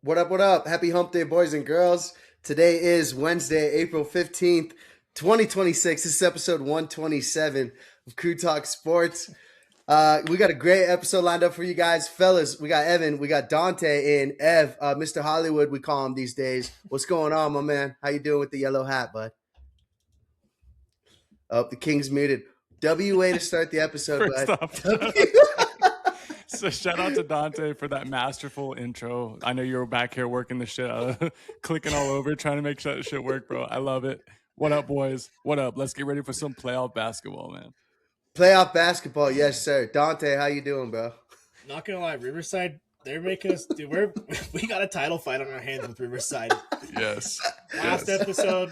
What up, what up? Happy hump day, boys and girls. Today is Wednesday, April 15th, 2026. This is episode 127 of Crew Talk Sports. We got a great episode lined up for you guys. Fellas, we got Evan, we got Dante, and Ev, Mr. Hollywood, we call him these days. What's going on, my man? How you doing with the yellow hat, bud? Oh, the King's muted. WA to start the episode, bud. So shout out to Dante for that masterful intro. I know you were back here working the shit out of clicking all over, trying to make sure that shit work, bro. I love it. What up, boys? What up? Let's get ready for some playoff basketball, man. Playoff basketball, yes, sir. Dante, how you doing, bro? Not gonna lie, Riverside, they're making us do. We got a title fight on our hands with Riverside. Yes. Last episode,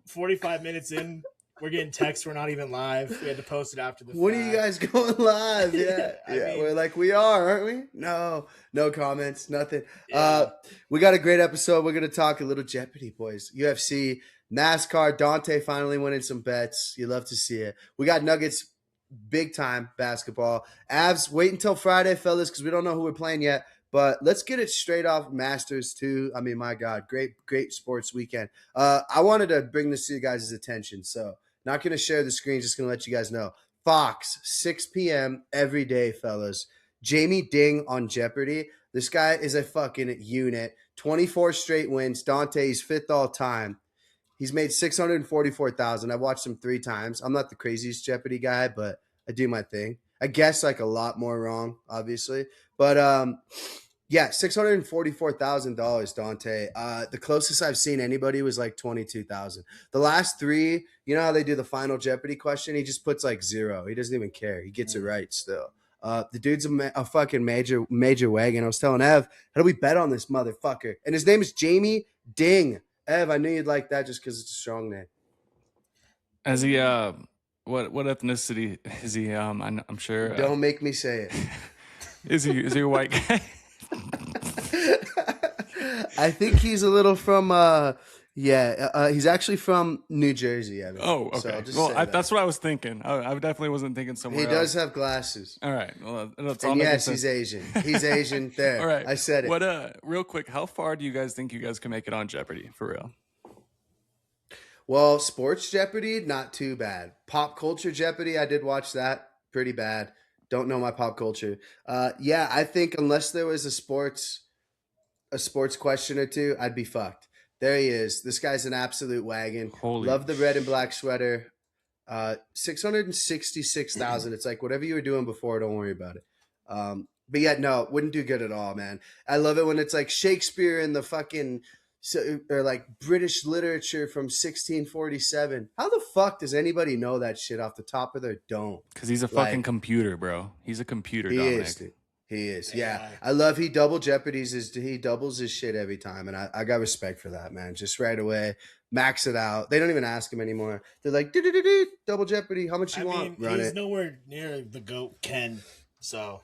45 minutes in, we're getting texts. We're not even live. We had to post it after the. When are you guys going live? Yeah, yeah. We're like, we are, aren't we? No comments, nothing. Yeah. We got a great episode. We're gonna talk a little Jeopardy, boys. UFC, NASCAR. Dante finally winning some bets. You love to see it. We got Nuggets, big time basketball. Avs, wait until Friday, fellas, because we don't know who we're playing yet. But let's get it straight off Masters too. I mean, my God, great sports weekend. I wanted to bring this to you guys' attention, so. Not going to share the screen, just going to let you guys know. Fox, 6 p.m. every day, fellas. Jamie Ding on Jeopardy. This guy is a fucking unit. 24 straight wins. Dante's fifth all time. He's made $644,000. I've watched him 3 times. I'm not the craziest Jeopardy guy, but I do my thing. I guess like a lot more wrong, obviously. But yeah, $644,000, Dante. The closest I've seen anybody was like 22,000. The last 3, you know how they do the final Jeopardy question? He just puts like 0. He doesn't even care. He gets it right still. The dude's a fucking major wagon. I was telling Ev, how do we bet on this motherfucker? And his name is Jamie Ding. Ev, I knew you'd like that just because it's a strong name. As he, what ethnicity is he? I'm sure. Don't make me say it. Is he a white guy? I think he's a little from he's actually from New Jersey. I mean. Oh, okay. So that's what I was thinking. I definitely wasn't thinking somewhere He does else. have glasses. All right. Well, and yes, he's Asian. He's Asian there. All right. I said it. What real quick, how far do you guys think you guys can make it on Jeopardy for real? Well, sports Jeopardy, not too bad. Pop culture Jeopardy, I did watch that. Pretty bad. Don't know my pop culture. Yeah, I think unless there was a sports question or two, I'd be fucked. There he is. This guy's an absolute wagon. Love the red and black sweater. 666,000. It's like whatever you were doing before, don't worry about it. But yeah, no, wouldn't do good at all, man. I love it when it's like Shakespeare and the fucking or like British literature from 1647. How the fuck does anybody know that shit off the top of their dome? Because he's a fucking computer, bro. He's a computer, Dominic. He is. Yeah. I love he doubles his shit every time. And I got respect for that, man. Just right away. Max it out. They don't even ask him anymore. They're like, double Jeopardy. How much you want? Run he's it. nowhere near the GOAT Ken. So,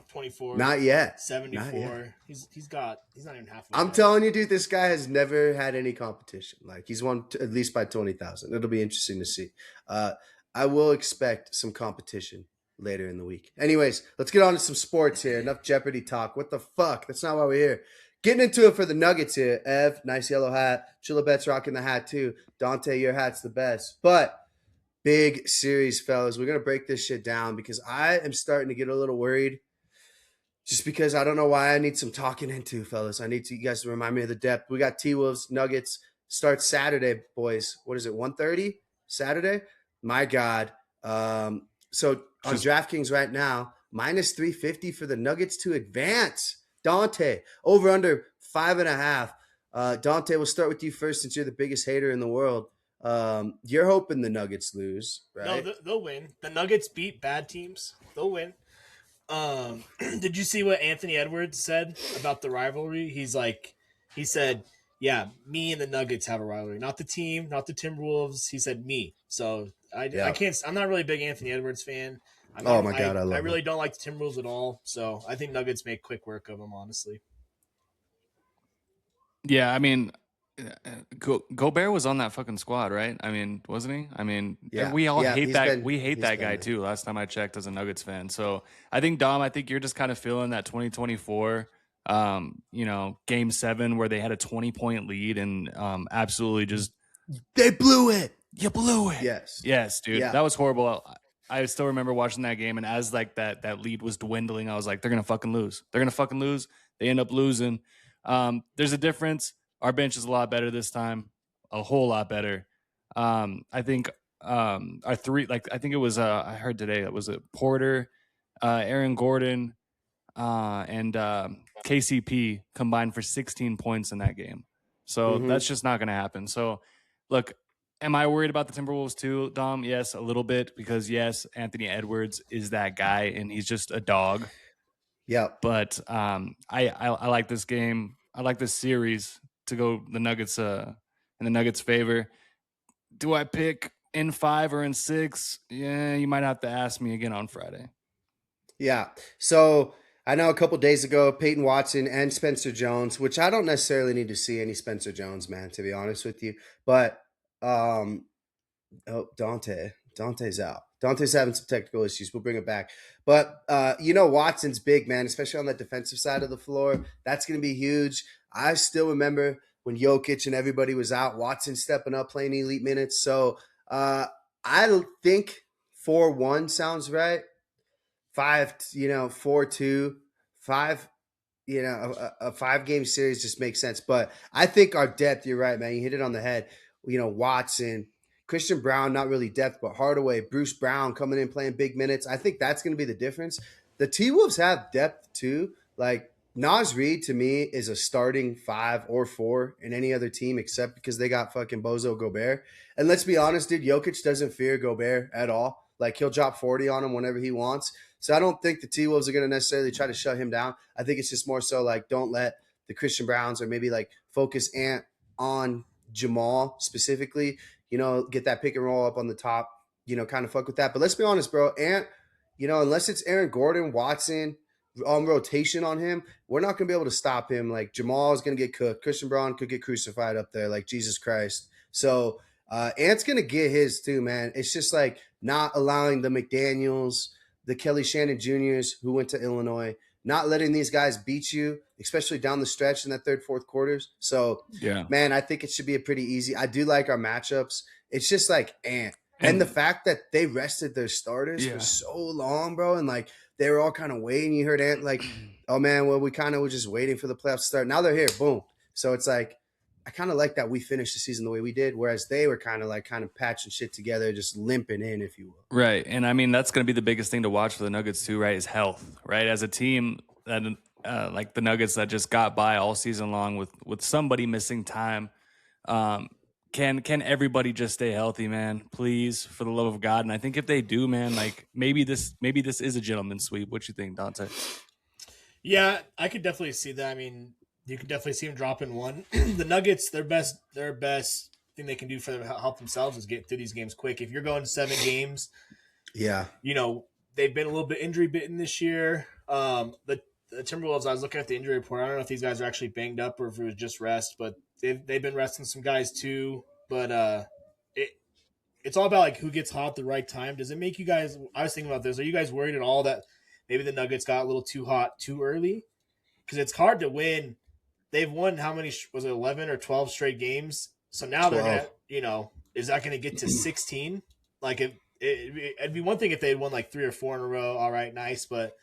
24. Not yet. 74. Not yet. He's not even half. I'm telling you, dude, this guy has never had any competition. Like he's won at least by 20,000. It'll be interesting to see. I will expect some competition later in the week. Anyways, let's get on to some sports here. Enough Jeopardy talk. What the fuck? That's not why we're here. Getting into it for the Nuggets here. Ev, nice yellow hat. Chillabet's rocking the hat too. Dante, your hat's the best. But big series, fellas. We're going to break this shit down because I am starting to get a little worried just because I don't know why I need some talking into, fellas. I need you guys to remind me of the depth. We got T-Wolves, Nuggets. Starts Saturday, boys. What is it, 1:30? Saturday? My God. So on DraftKings right now, minus 350 for the Nuggets to advance. Dante, over under 5.5. Dante, we'll start with you first since you're the biggest hater in the world. You're hoping the Nuggets lose, right? No, they'll win. The Nuggets beat bad teams. They'll win. Did you see what Anthony Edwards said about the rivalry? He's like, He said, "Yeah, me and the Nuggets have a rivalry, not the team, not the Timberwolves." He said, "Me." So I Yeah. can't. I'm not really a big Anthony Edwards fan. I'm Oh not. my God, I I love really it. don't like the Timberwolves at all. So I think Nuggets make quick work of them, honestly. Yeah, I mean, Gobert was on that fucking squad, right? I mean, wasn't he? I mean, Yeah. we all Yeah. hate that. We hate He's that been guy there. too. Last time I checked, as a Nuggets fan, so I think Dom, I think you're just kind of feeling that 2024, Game 7 where they had a 20-point lead and absolutely just They blew it. you blew it. Yes. Yes, dude, Yeah. that was horrible. I still remember watching that game, and as like that lead was dwindling, I was like, they're gonna fucking lose. They're gonna fucking lose. They end up losing. There's a difference. Our bench is a lot better this time, a whole lot better. I think our three, like I think it was I heard today it was a Porter, Aaron Gordon, and KCP combined for 16 points in that game. So Mhm. that's just not going to happen. So, look, am I worried about the Timberwolves too, Dom? Yes, a little bit, because yes, Anthony Edwards is that guy, and he's just a dog. Yeah. But I like this game. I like this series to go the Nuggets in the Nuggets' favor. Do I pick in 5 or in 6? Yeah, you might have to ask me again on Friday. Yeah. So I know a couple days ago, Peyton Watson and Spencer Jones, which I don't necessarily need to see any Spencer Jones, man, to be honest with you. But Dante's out. Dante's having some technical issues. We'll bring it back. But Watson's big, man, especially on the defensive side of the floor. That's going to be huge. I still remember when Jokic and everybody was out, Watson stepping up, playing elite minutes. So I think 4-1 sounds right. 5, 4-2, 5, a 5-game series just makes sense. But I think our depth, you're right, man. You hit it on the head. Watson, Christian Brown, not really depth, but Hardaway, Bruce Brown coming in playing big minutes. I think that's going to be the difference. The T-Wolves have depth too. Like Naz Reid to me is a starting 5 or 4 in any other team except because they got fucking Bozo Gobert. And let's be honest, dude, Jokic doesn't fear Gobert at all. Like he'll drop 40 on him whenever he wants. So I don't think the T-Wolves are going to necessarily try to shut him down. I think it's just more so like don't let the Christian Browns or maybe like focus Ant on Jamal specifically, get that pick and roll up on the top, kind of fuck with that. But let's be honest, bro. Ant, unless it's Aaron Gordon, Watson on rotation on him, we're not going to be able to stop him. Like Jamal is going to get cooked. Christian Brown could get crucified up there like Jesus Christ. So Ant's going to get his too, man. It's just like not allowing the McDaniels, the Kelly Shannon Juniors who went to Illinois, not letting these guys beat you, especially down the stretch in that third, fourth quarters. So, Yeah, man, I think it should be a pretty easy. I do like our matchups. It's just like Ant. And the fact that they rested their starters for so long, bro, and like they were all kind of waiting. You heard Ant like, oh man, well, we kind of were just waiting for the playoffs to start. Now they're here, boom. So it's like, I kind of like that we finished the season the way we did, whereas they were kind of patching shit together, just limping in, if you will. right. And I mean, that's going to be the biggest thing to watch for the Nuggets too, right? Is health, right? As a team that, like the Nuggets that just got by all season long with somebody missing time, can everybody just stay healthy, man? Please, for the love of God. And I think if they do, man, like maybe this is a gentleman's sweep. What you think, Dante? Yeah, I could definitely see that. I mean, you could definitely see them dropping one. The Nuggets, their best thing they can do for them help themselves is get through these games quick. If you're going 7 games, Yeah, they've been a little bit injury bitten this year. The Timberwolves, I was looking at the injury report. I don't know if these guys are actually banged up or if it was just rest, but they've been resting some guys too. But it's all about like who gets hot at the right time. Does it make you guys? I was thinking about this. Are you guys worried at all that maybe the Nuggets got a little too hot too early? Because it's hard to win. They've won how many? Was it 11 or 12 straight games? So now 12. they're gonna, is that going to get to 16? Like it'd be one thing if they had won like 3 or 4 in a row. All right, nice, but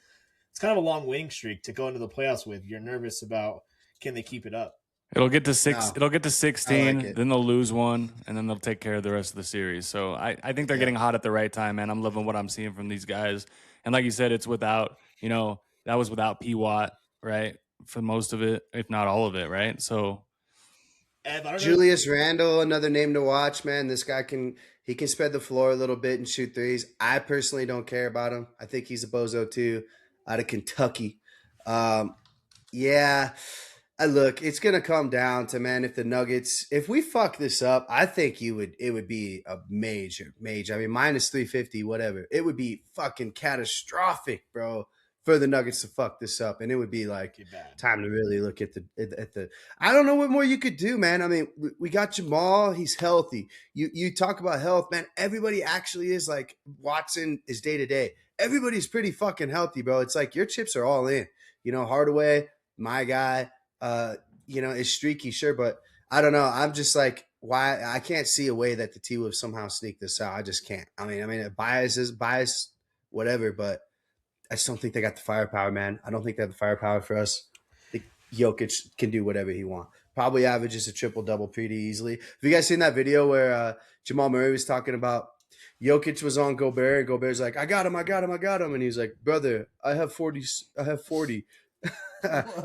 it's kind of a long winning streak to go into the playoffs with. You're nervous about can they keep it up? It'll get to 6. No. It'll get to 16. Like it. Then they'll lose one, and then they'll take care of the rest of the series. So I think they're getting hot at the right time, man. I'm loving what I'm seeing from these guys. And like you said, it's without that was without P Watt, right, for most of it, if not all of it, right? So Julius Randle, another name to watch, man. This guy can spread the floor a little bit and shoot threes. I personally don't care about him. I think he's a bozo too, out of Kentucky. Yeah, Look, it's gonna come down to, man, if the Nuggets, if we fuck this up, I think it would be a major. I mean, minus 350, whatever. It would be fucking catastrophic, bro, for the Nuggets to fuck this up, and it would be like time to really look at the. I don't know what more you could do, man. I mean, we got Jamal, he's healthy. You talk about health, man. Everybody actually is like Watson is day to day. Everybody's pretty fucking healthy, bro. It's like your chips are all in. Hardaway, my guy. Is streaky, sure, but I don't know. I'm just like, why I can't see a way that the T would somehow sneak this out. I just can't. I mean, bias is bias, whatever, but I just don't think they got the firepower, man. I don't think they have the firepower for us. I think Jokic can do whatever he wants. Probably averages a triple-double pretty easily. Have you guys seen that video where Jamal Murray was talking about Jokic was on Gobert, and Gobert's like, I got him. And he's like, brother, I have 40.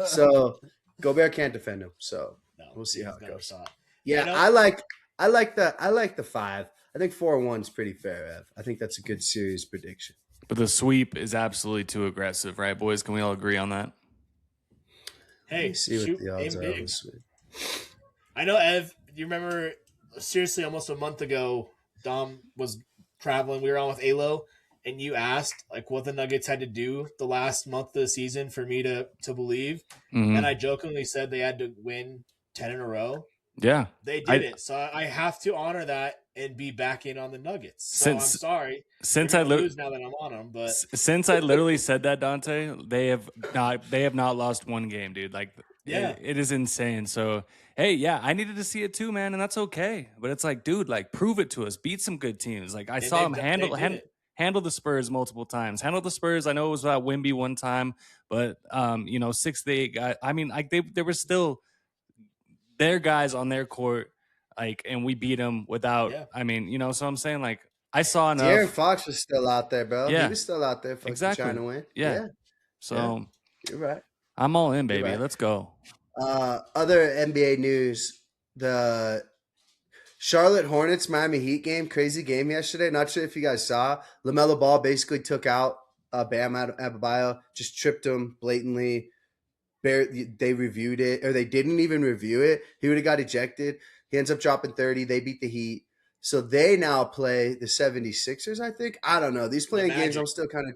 So Gobert can't defend him, so we'll see how it goes. Yeah, I like the 5. I think 4-1 is pretty fair, Ev. I think that's a good series prediction. But the sweep is absolutely too aggressive, right, boys? Can we all agree on that? Hey, see what the odds are on the sweep. I know, Ev. You remember? Seriously, almost a month ago, Dom was traveling. We were on with Alo, and you asked like what the Nuggets had to do the last month of the season for me to believe. Mm-hmm. And I jokingly said they had to win 10 in a row. Yeah. They did it. So I have to honor that and be back in on the Nuggets. So I'm sorry. Since I lose now that I'm on them, but since I literally said that, Dante, they have not lost one game, dude. Like it is insane. So hey, yeah, I needed to see it too, man, and that's okay. But it's like, dude, like prove it to us. Beat some good teams. Like I saw them handle the Spurs multiple times. Handle the Spurs. I know it was about Wemby one time, but 6-8 guys. I mean, like they were still their guys on their court, like, and we beat them without. Yeah. I mean, so I'm saying, like, I saw enough. De'Aaron Fox was still out there, bro. Yeah. He was still out there, fucking trying to win. Yeah. So you're right. I'm all in, baby. Right. Let's go. Other NBA news: the Charlotte Hornets Miami Heat game, crazy game yesterday. Not sure if you guys saw. LaMelo Ball basically took out Bam Adebayo, just tripped him blatantly. They reviewed it, or they didn't even review it. He would have got ejected. He ends up dropping 30. They beat the Heat. So they now play the 76ers, I think. I don't know. These playing games, I'm still kind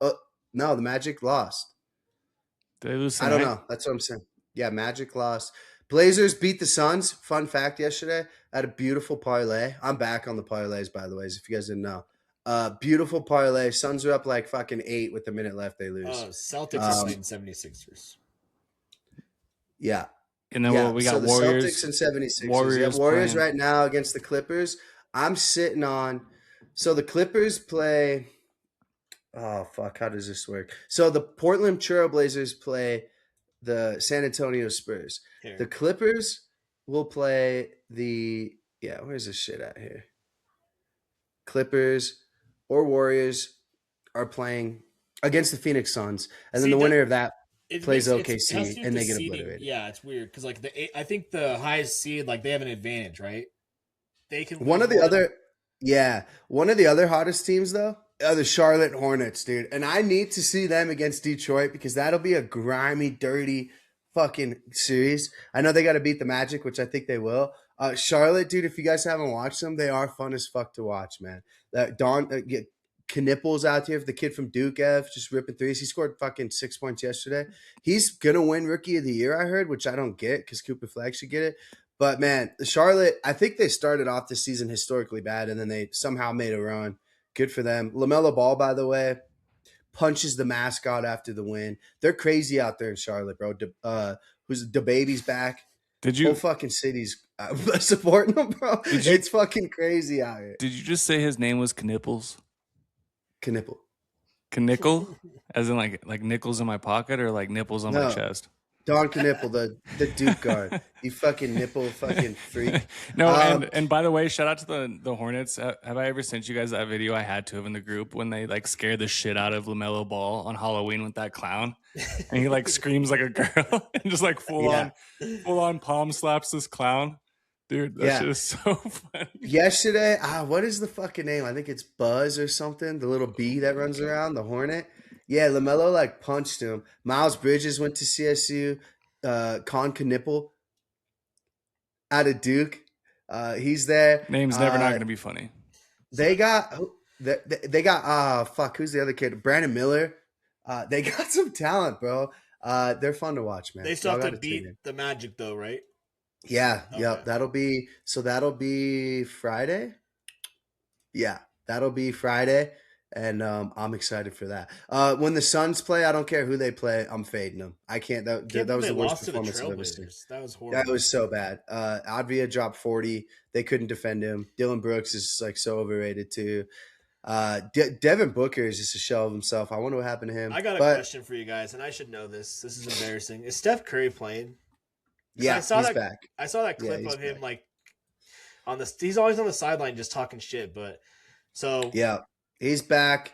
of no, the Magic lost. Did they lose? I don't know. That's what I'm saying. Yeah, Magic lost. Blazers beat the Suns. Fun fact yesterday. I had a beautiful parlay. I'm back on the parlays, by the way, if you guys didn't know. Beautiful parlay. Suns are up like fucking 8 with a minute left. They lose. Celtics are playing 76ers. Yeah. And then we got the Warriors. Celtics and 76ers. Warriors right now against the Clippers. I'm sitting on. So the Clippers play. Oh, fuck. How does this work? So the Portland Trailblazers play the San Antonio Spurs. Here. The Clippers will play the. Yeah, where's this shit at here? Clippers or Warriors are playing against the Phoenix Suns. And then the winner of that plays OKC, and they get obliterated. Yeah, it's weird because like I think the highest seed, like they have an advantage, right? They can. One of the other hottest teams though are the Charlotte Hornets, dude. And I need to see them against Detroit because that'll be a grimy, dirty, fucking series. I know they got to beat the Magic, which I think they will. Charlotte, dude. If you guys haven't watched them, they are fun as fuck to watch, man. That Knipple's out here, the kid from Duke, just ripping threes. He scored fucking 6 points yesterday. He's gonna win Rookie of the Year, I heard, which I don't get because Cooper Flag should get it. But man, the Charlotte, I think they started off this season historically bad, and then they somehow made a run. Good for them. LaMelo Ball, by the way, punches the mascot after the win. They're crazy out there in Charlotte, bro. Who's the baby's back? Whole fucking city's supporting them, bro. It's fucking crazy out here. Did you just say his name was Knipples? Knickel, as in like nickels in my pocket, or like nipples on my chest? Don Knippel, the Duke guard. You fucking nipple fucking freak. No, and by the way, shout out to the Hornets. Have I ever sent you guys that video? I had to have in the group when they like scared the shit out of LaMelo Ball on Halloween with that clown, and he like screams like a girl and just like full on palm slaps this clown. Dude, that shit is so funny. Yesterday, what is the fucking name? I think it's Buzz or something. The little bee that runs around, the Hornet. Yeah, LaMelo like punched him. Miles Bridges went to CSU. Con Knipple out of Duke. He's there. Name's never not going to be funny. They got fuck, who's the other kid? Brandon Miller. They got some talent, bro. They're fun to watch, man. They still have to beat the Magic, though, right? Yeah, Okay. yep. That'll be Friday. Yeah, that'll be Friday, and I'm excited for that. When the Suns play, I don't care who they play. I'm fading them. I can't. That was the worst performance I've ever seen. That was horrible. That was so bad. Advia dropped 40. They couldn't defend him. Dylan Brooks is like so overrated too. Devin Booker is just a shell of himself. I wonder what happened to him. I got a question for you guys, and I should know this. This is embarrassing. Is Steph Curry playing? Yeah, he's back. I saw that clip of him back. He's always on the sideline just talking shit, but yeah, he's back.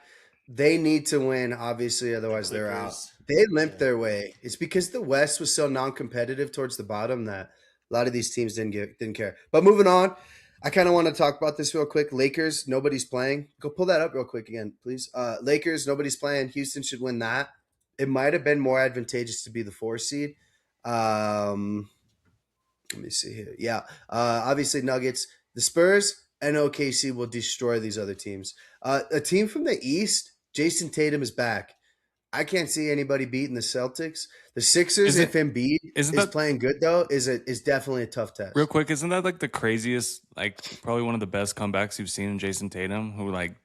They need to win, obviously, otherwise they're out. They limped their way. It's because the West was so non-competitive towards the bottom that a lot of these teams didn't care. But moving on, I kind of want to talk about this real quick. Lakers, nobody's playing. Go pull that up real quick again, please. Lakers, nobody's playing. Houston should win that. It might have been more advantageous to be the 4 seed. Let me see here. Yeah. Obviously Nuggets, the Spurs and OKC will destroy these other teams. A team from the East, Jason Tatum is back. I can't see anybody beating the Celtics. The Sixers, if Embiid is playing good though, is definitely a tough test. Real quick, isn't that like the craziest, like probably one of the best comebacks you've seen in Jason Tatum? Who like,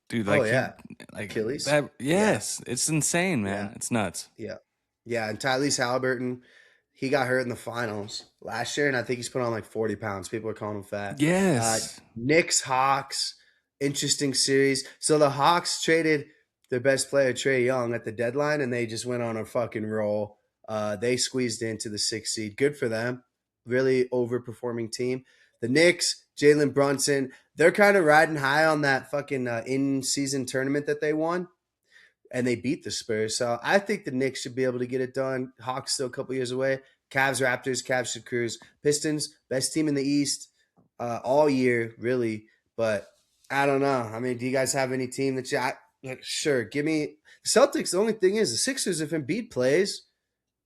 dude, like, Achilles. It's insane, man. Yeah. It's nuts. Yeah. And Tyrese Halliburton, he got hurt in the finals last year, and I think he's put on like 40 pounds. People are calling him fat. Yes. Knicks, Hawks, interesting series. So the Hawks traded their best player, Trae Young, at the deadline, and they just went on a fucking roll. They squeezed into the 6th seed. Good for them. Really overperforming team. The Knicks, Jalen Brunson, they're kind of riding high on that fucking in-season tournament that they won. And they beat the Spurs. So I think the Knicks should be able to get it done. Hawks still a couple years away. Cavs, Raptors, Cavs should cruise. Pistons, best team in the East all year, really. But I don't know. I mean, do you guys have any team that sure, give me – Celtics, the only thing is the Sixers, if Embiid plays,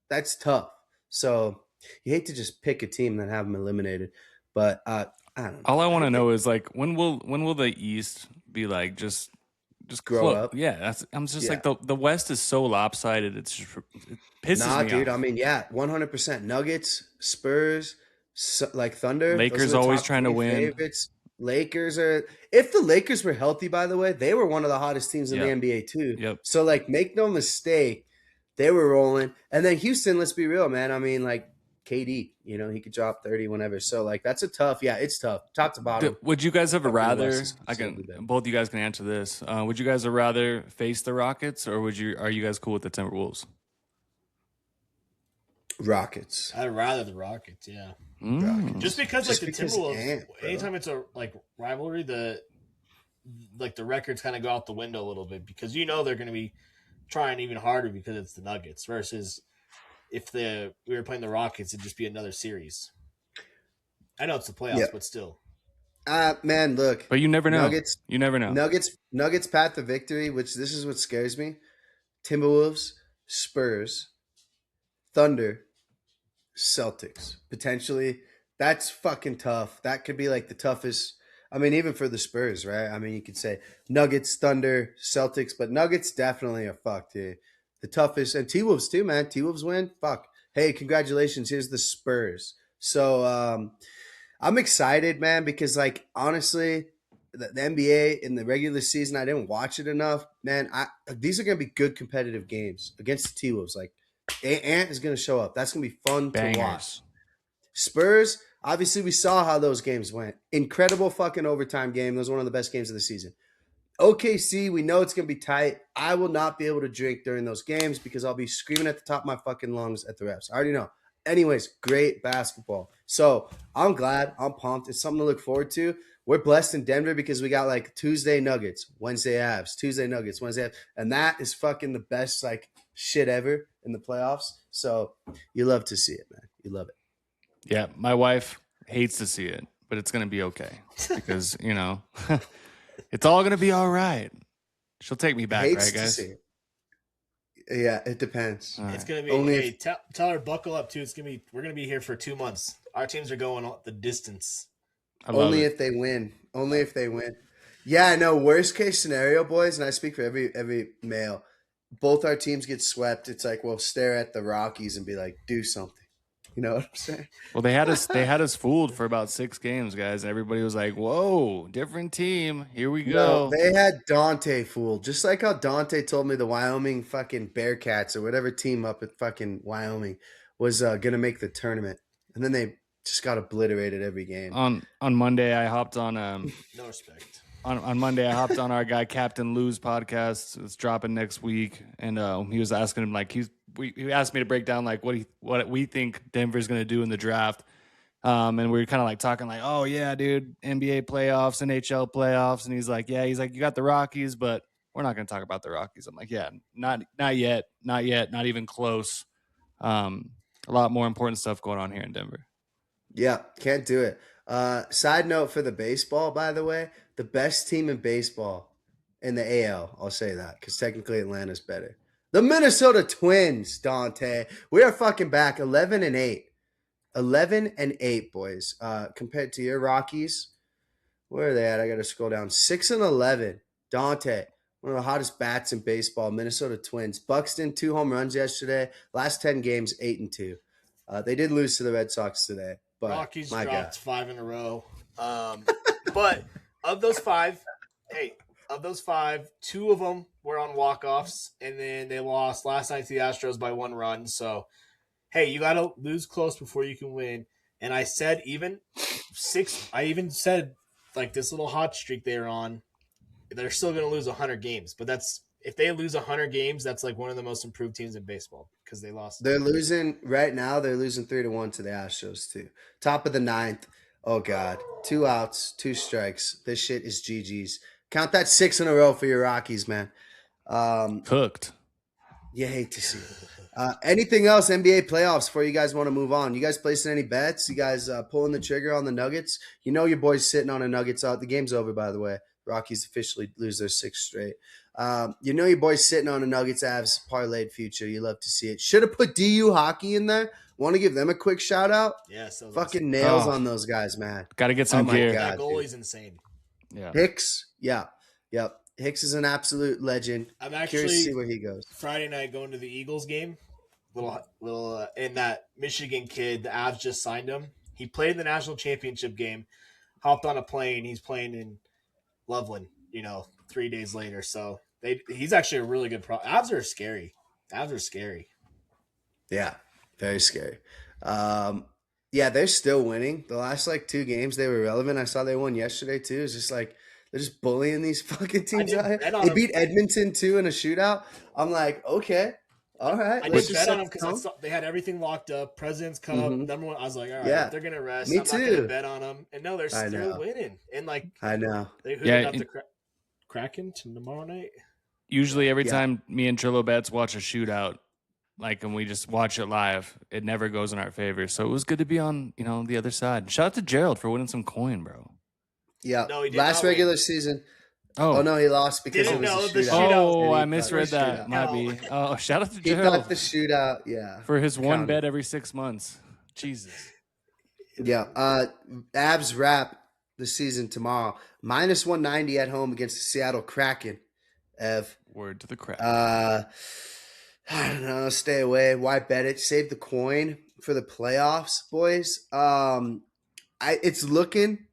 that's tough. So you hate to just pick a team and have them eliminated. But I don't know. All I want to know is, like, when will the East be, like, just grow up. Yeah, I'm just like the West is so lopsided. It pisses me dude. off. I mean, 100%. Nuggets, Spurs, like Thunder. Lakers always trying to win. Favorites. Lakers are. If the Lakers were healthy, by the way, they were one of the hottest teams in the NBA too. Yep. So like, make no mistake, they were rolling. And then Houston, let's be real, man. I mean, like KD, he could drop 30 whenever. So like, that's it's tough, top to bottom. Would you guys ever rather? Both you guys can answer this. Would you guys rather face the Rockets, or are you guys cool with the Timberwolves? Rockets. I'd rather the Rockets. Yeah. Rockets. Just because the Timberwolves, anytime it's a rivalry, the records kind of go out the window a little bit, because they're going to be trying even harder because it's the Nuggets, versus if we were playing the Rockets, it'd just be another series. I know it's the playoffs, but still. Man, look. But you never know. You never know. Nuggets path to victory, which this is what scares me. Timberwolves, Spurs, Thunder, Celtics. Potentially. That's fucking tough. That could be like the toughest. I mean, even for the Spurs, right? I mean, you could say Nuggets, Thunder, Celtics, but Nuggets definitely are fucked here. The toughest. And T-Wolves too, man. T-Wolves win. Fuck. Hey, congratulations. Here's the Spurs. So I'm excited, man, because like honestly, the NBA in the regular season, I didn't watch it enough. Man, these are gonna be good competitive games against the T-Wolves. Like Ant is gonna show up. That's gonna be fun to watch. Spurs, obviously we saw how those games went. Incredible fucking overtime game. That was one of the best games of the season. OKC, we know it's going to be tight. I will not be able to drink during those games because I'll be screaming at the top of my fucking lungs at the refs. I already know. Anyways, great basketball. So I'm glad. I'm pumped. It's something to look forward to. We're blessed in Denver because we got like Tuesday Nuggets, Wednesday Avs, Tuesday Nuggets, Wednesday Avs. And that is fucking the best like shit ever in the playoffs. So you love to see it, man. You love it. Yeah, my wife hates to see it, but it's going to be okay because, it's all going to be all right. She'll take me back, right, guys? Yeah, it depends. All It's right. gonna be. Only Hey, tell her buckle up too. We're gonna be here for 2 months. Our teams are going the distance. I love Only it. if they win. Only if they win. Yeah, I know. Worst case scenario, boys, and I speak for every male. Both our teams get swept. It's like we'll stare at the Rockies and be like, "Do something." You know what I'm saying? Well, they had us fooled for about 6 games, guys. And everybody was like, "Whoa, different team. Here we No, go." they had Dante fooled. Just like how Dante told me the Wyoming fucking Bearcats or whatever team up at fucking Wyoming was gonna make the tournament, and then they just got obliterated every game. On Monday, I hopped on No respect. on Monday, I hopped on our guy Captain Lou's podcast. It's dropping next week, and he was asking him like he asked me to break down like what we think Denver's going to do in the draft, and we were kind of like talking like, oh yeah, dude, NBA playoffs, NHL playoffs, and he's like, you got the Rockies, but we're not going to talk about the Rockies. I'm like, yeah, not yet, not even close. A lot more important stuff going on here in Denver. Yeah, can't do it. Side note for the baseball, by the way, the best team in baseball in the AL, I'll say that because technically Atlanta's better. The Minnesota Twins, Dante. We are fucking back 11-8. 11-8, boys. Compared to your Rockies, where are they at? I got to scroll down. 6-11. Dante, one of the hottest bats in baseball. Minnesota Twins. Buxton, 2 home runs yesterday. Last 10 games, 8-2. They did lose to the Red Sox today. But Rockies my dropped God. 5 in a row. But of those 5, 2 of them were on walk-offs, and then they lost last night to the Astros by 1 run. So, hey, you got to lose close before you can win. And I said I even said like this little hot streak they're on, they're still going to lose 100 games. But if they lose 100 games, that's like one of the most improved teams in baseball because they lost. They're losing right now. They're losing 3-1 to the Astros too. Top of the 9th. Oh God, 2 outs, 2 strikes. This shit is GG's. Count that 6 in a row for your Rockies, man. Cooked. You hate to see it. Anything else NBA playoffs before you guys want to move on? You guys placing any bets? You guys pulling the trigger on the Nuggets? You know your boy's sitting on a Nuggets out. The game's over, by the way. Rockies officially lose their 6th straight. You know your boy's sitting on a Nuggets Avs parlayed future. You love to see it. Should have put DU Hockey in there. Want to give them a quick shout out? Yeah, so Fucking nails Oh. on those guys, man. Got to get some Oh my gear. God. that goalie's insane. Yeah. Hicks, yeah. Yep. Hicks is an absolute legend. I'm Curious actually to see where he goes. Friday night going to the Eagles game. And that Michigan kid, the Avs just signed him. He played in the national championship game, hopped on a plane. He's playing in Loveland, 3 days later. So he's actually a really good pro. Avs are scary. Yeah, very scary. Yeah, they're still winning. The last 2 games they were relevant. I saw they won yesterday too. It's just like they're just bullying these fucking teams out here. They beat Edmonton too in a shootout. I'm like, okay, all right. I did bet on them because they had everything locked up. President's Cup, number 1. I was like, all right, they're gonna rest. Me I'm too. not gonna bet on them. And no, they're still winning. And I know. They got the Kraken tomorrow night. Usually every time me and Trillo Bets watch a shootout, and we just watch it live, it never goes in our favor. So it was good to be on, the other side. Shout out to Gerald for winning some coin, bro. Yeah. No, he did last not regular win. season. Oh no, he lost because it was a shootout. Oh, I misread that. Might be. Oh, shout out to He Gerald thought the shootout, yeah. for his one bet every 6 months. Jesus. Yeah. Avs wrap the season tomorrow. -190 at home against the Seattle Kraken. Ev. Word to the crowd. I don't know. Stay away. Why bet it? Save the coin for the playoffs, boys. It's looking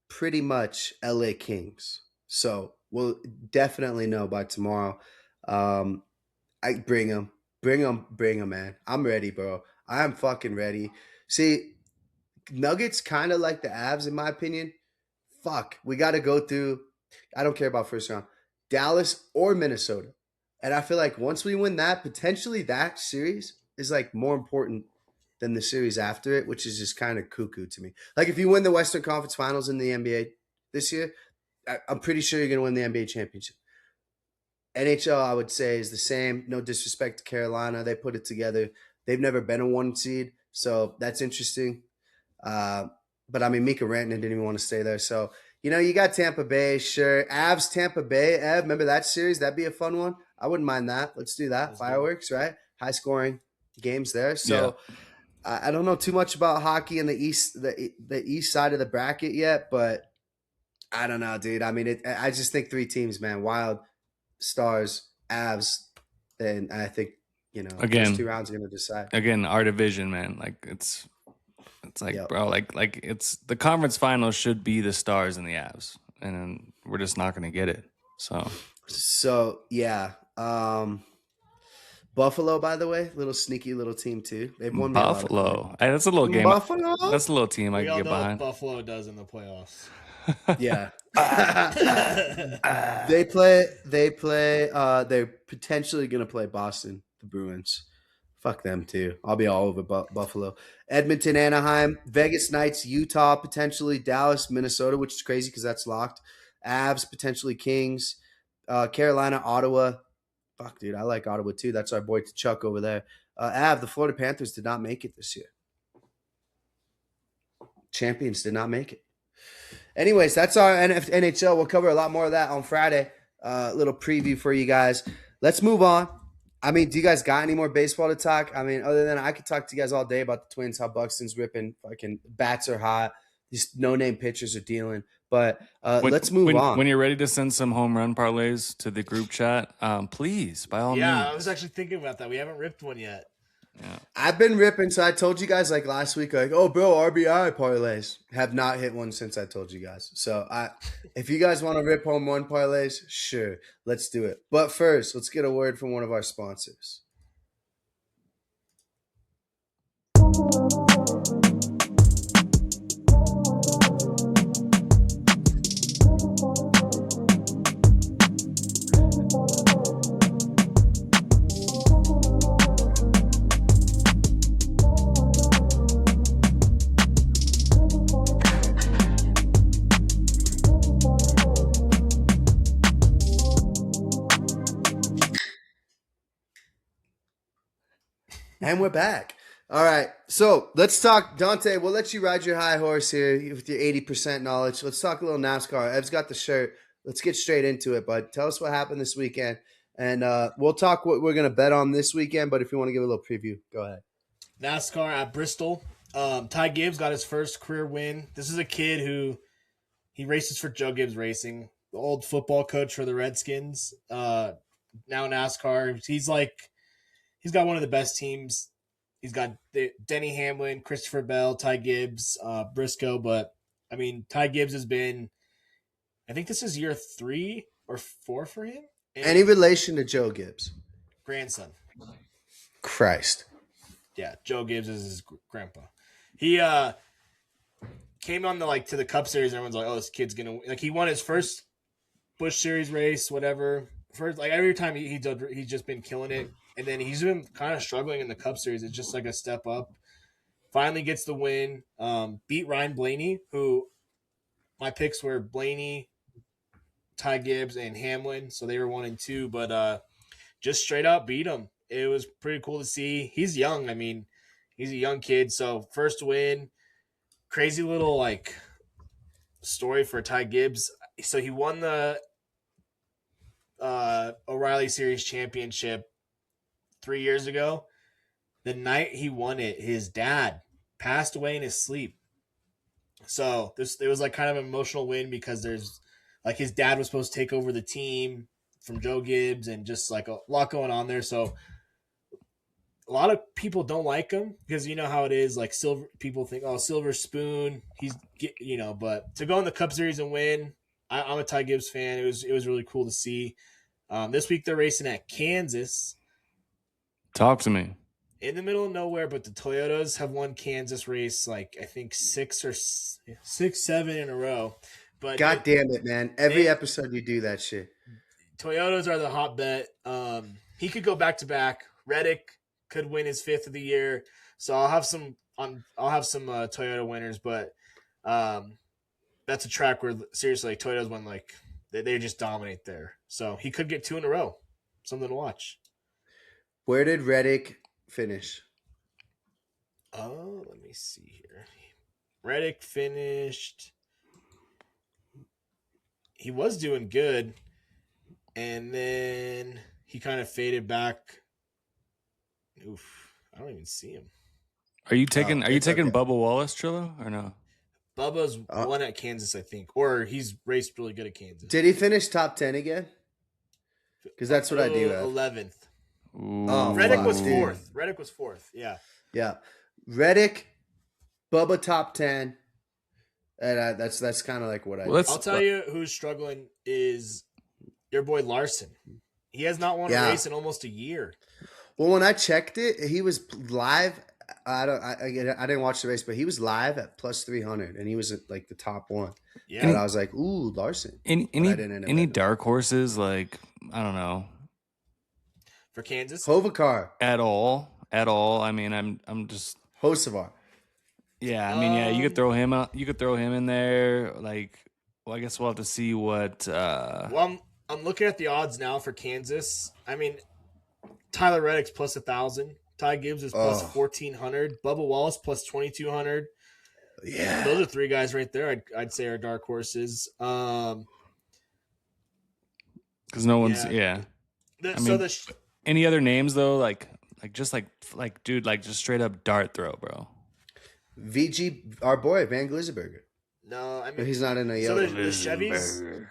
pretty much LA Kings. So we'll definitely know by tomorrow. I bring them, man. I'm ready, bro. I'm fucking ready. See, Nuggets kind of like the Avs, in my opinion. Fuck, we got to go through. I don't care about first round. Dallas or Minnesota. And I feel like once we win that, potentially that series is more important than the series after it, which is just kind of cuckoo to me. If you win the Western Conference Finals in the NBA this year, I'm pretty sure you're going to win the NBA championship. NHL, I would say, is the same. No disrespect to Carolina. They put it together. They've never been a 1 seed, so that's interesting. But, I mean, Mika Rantanen didn't even want to stay there. So, you got Tampa Bay, sure. Avs, Tampa Bay. Ev, remember that series? That'd be a fun one. I wouldn't mind that. Let's do that. Let's Fireworks, right? High scoring games there. So I don't know too much about hockey in the east side of the bracket yet, but I don't know, dude. I mean, I just think three teams, man. Wild, Stars, Avs, and I think first two rounds are gonna decide. Again, our division, man. Like it's like, Yep. bro, like it's the conference finals should be the Stars and the Avs, and we're just not gonna get it. So yeah. Buffalo, by the way, little sneaky little team too. They've won me a lot of Buffalo, hey, that's a little game. Buffalo, That's a little team I We can all get know behind. what Buffalo does in the playoffs. Yeah. They play. They're potentially going to play Boston, the Bruins. Fuck them too. I'll be all over Buffalo. Edmonton, Anaheim, Vegas Knights, Utah, potentially Dallas, Minnesota, which is crazy because that's locked. Avs, potentially Kings, Carolina, Ottawa. Fuck, dude, I like Ottawa too. That's our boy Chuck over there. The Florida Panthers did not make it this year. Champions did not make it. Anyways, that's our NHL. We'll cover a lot more of that on Friday. Little preview for you guys. Let's move on. I mean, do you guys got any more baseball to talk? I mean, other than I could talk to you guys all day about the Twins, how Buxton's ripping, fucking bats are hot, these no-name pitchers are dealing. But let's move on. When you're ready to send some home run parlays to the group chat, please, by all means. Yeah, I was actually thinking about that. We haven't ripped one yet. Yeah. I've been ripping, so I told you guys like last week, like, oh, bro, RBI parlays. Have not hit one since I told you guys. So if you guys want to rip home run parlays, sure, let's do it. But first, let's get a word from one of our sponsors. And we're back. All right. So let's talk, Dante. We'll let you ride your high horse here with your 80% knowledge. Let's talk a little NASCAR. Ev's got the shirt. Let's get straight into it, bud. Tell us what happened this weekend. And we'll talk what we're going to bet on this weekend. But if you want to give a little preview, go ahead. NASCAR at Bristol. Ty Gibbs got his first career win. This is a kid who he races for Joe Gibbs Racing, the old football coach for the Redskins. Now NASCAR. He's got one of the best teams. He's got Denny Hamlin, Christopher Bell, Ty Gibbs, Briscoe. But, I mean, Ty Gibbs has been, I think this is year 3 or 4 for him. Any relation to Joe Gibbs? Grandson. Christ. Yeah, Joe Gibbs is his grandpa. He came on to the Cup Series. And everyone's like, oh, this kid's going to – he won his first Busch Series race, whatever. First, every time he's just been killing it. And then he's been kind of struggling in the Cup Series. It's just like a step up. Finally gets the win. Beat Ryan Blaney, who my picks were Blaney, Ty Gibbs, and Hamlin. So they were 1 and 2. But just straight up beat him. It was pretty cool to see. He's young. I mean, he's a young kid. So first win. Crazy little story for Ty Gibbs. So he won the O'Reilly Series championship 3 years ago. The night he won it, his dad passed away in his sleep. So it was kind of an emotional win because there's his dad was supposed to take over the team from Joe Gibbs and just a lot going on there. So a lot of people don't like him because you know how it is. People think, oh, silver spoon. But to go in the Cup Series and win, I'm a Ty Gibbs fan. It was really cool to see. This week they're racing at Kansas. Talk to me. In the middle of nowhere, but the Toyotas have won Kansas race I think 6, 7 in a row. But God damn it, man. Every episode you do that shit. Toyotas are the hot bet. He could go back to back. Reddick could win his 5th of the year. So I'll have some Toyota winners, but that's a track where seriously Toyotas won they just dominate there. So he could get 2 in a row. Something to watch. Where did Reddick finish? Oh, let me see here. Reddick finished. He was doing good, and then he kind of faded back. Oof, I don't even see him. Are you taking it's okay. Bubba Wallace, Trillo, or no? Bubba's won at Kansas, I think, or he's raced really good at Kansas. Did he finish top 10 again? Because that's what I do have. 11th. Oh, Reddick fuck, was dude. fourth. Reddick was fourth. Yeah. Yeah. Reddick, Bubba top 10. And that's kind of like what I do. I'll tell you who's struggling is your boy Larson. He has not won a race in almost a year. Well, when I checked it, he was live. I didn't watch the race, but he was live at plus 300, and he was at like the top one. Yeah, and I was like, "Ooh, Larson." Any dark horses? Like, I don't know, for Kansas, Hovacar at all. I mean, I'm just Hocevar. Yeah, I mean, yeah, you could throw him out. You could throw him in there. Like, well, I guess we'll have to see what. Well, I'm looking at the odds now for Kansas. I mean, Tyler Reddick's plus 1,000. Ty Gibbs is plus 1,400. Bubba Wallace plus 2,200. Yeah, those are three guys right there. I'd say are dark horses. Because no one's any other names though? Like just dude, like just straight up dart throw, bro. VG, our boy Van Glisenberger. No, I mean but he's not in a yellow. So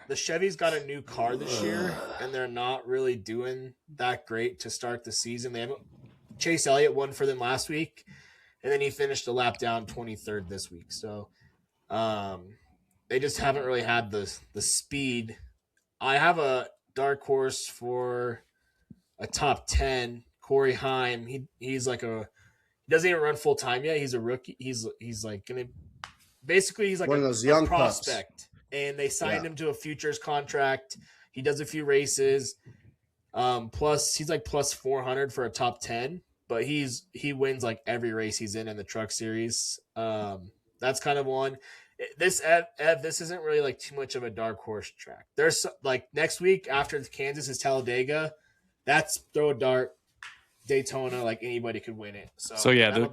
the Chevys got a new car this year, and they're not really doing that great to start the season. They haven't. Chase Elliott won for them last week, and then he finished a lap down 23rd this week. So, they just haven't really had the speed. I have a dark horse for a top 10. Corey Heim. He's like he doesn't even run full time yet. He's a rookie. He's like gonna basically he's like one of those young prospect, pups. And they signed him to a futures contract. He does a few races. Plus he's like plus 400 for a top 10, but he wins like every race he's in the truck series. That's kind of one. This isn't really like too much of a dark horse track. There's like next week after Kansas is Talladega. That's throw a dart. Daytona, like anybody could win it. So yeah,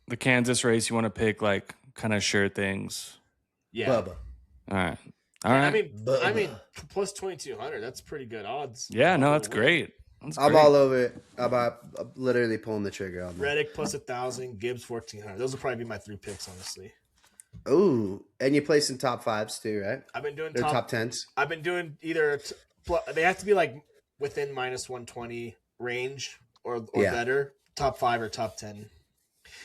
the Kansas race you want to pick like kind of sure things. Yeah. Bubba. All right. I mean, plus 2,200. That's pretty good odds. Yeah, no, that's great. I'm all over it. I'm literally pulling the trigger on that. Reddick plus 1,000, Gibbs 1,400. Those will probably be my 3 picks, honestly. Ooh, and you play some top 5s too, right? I've been doing top 10s. I've been doing either they have to be like within minus 120 range or better. Top 5 or top 10.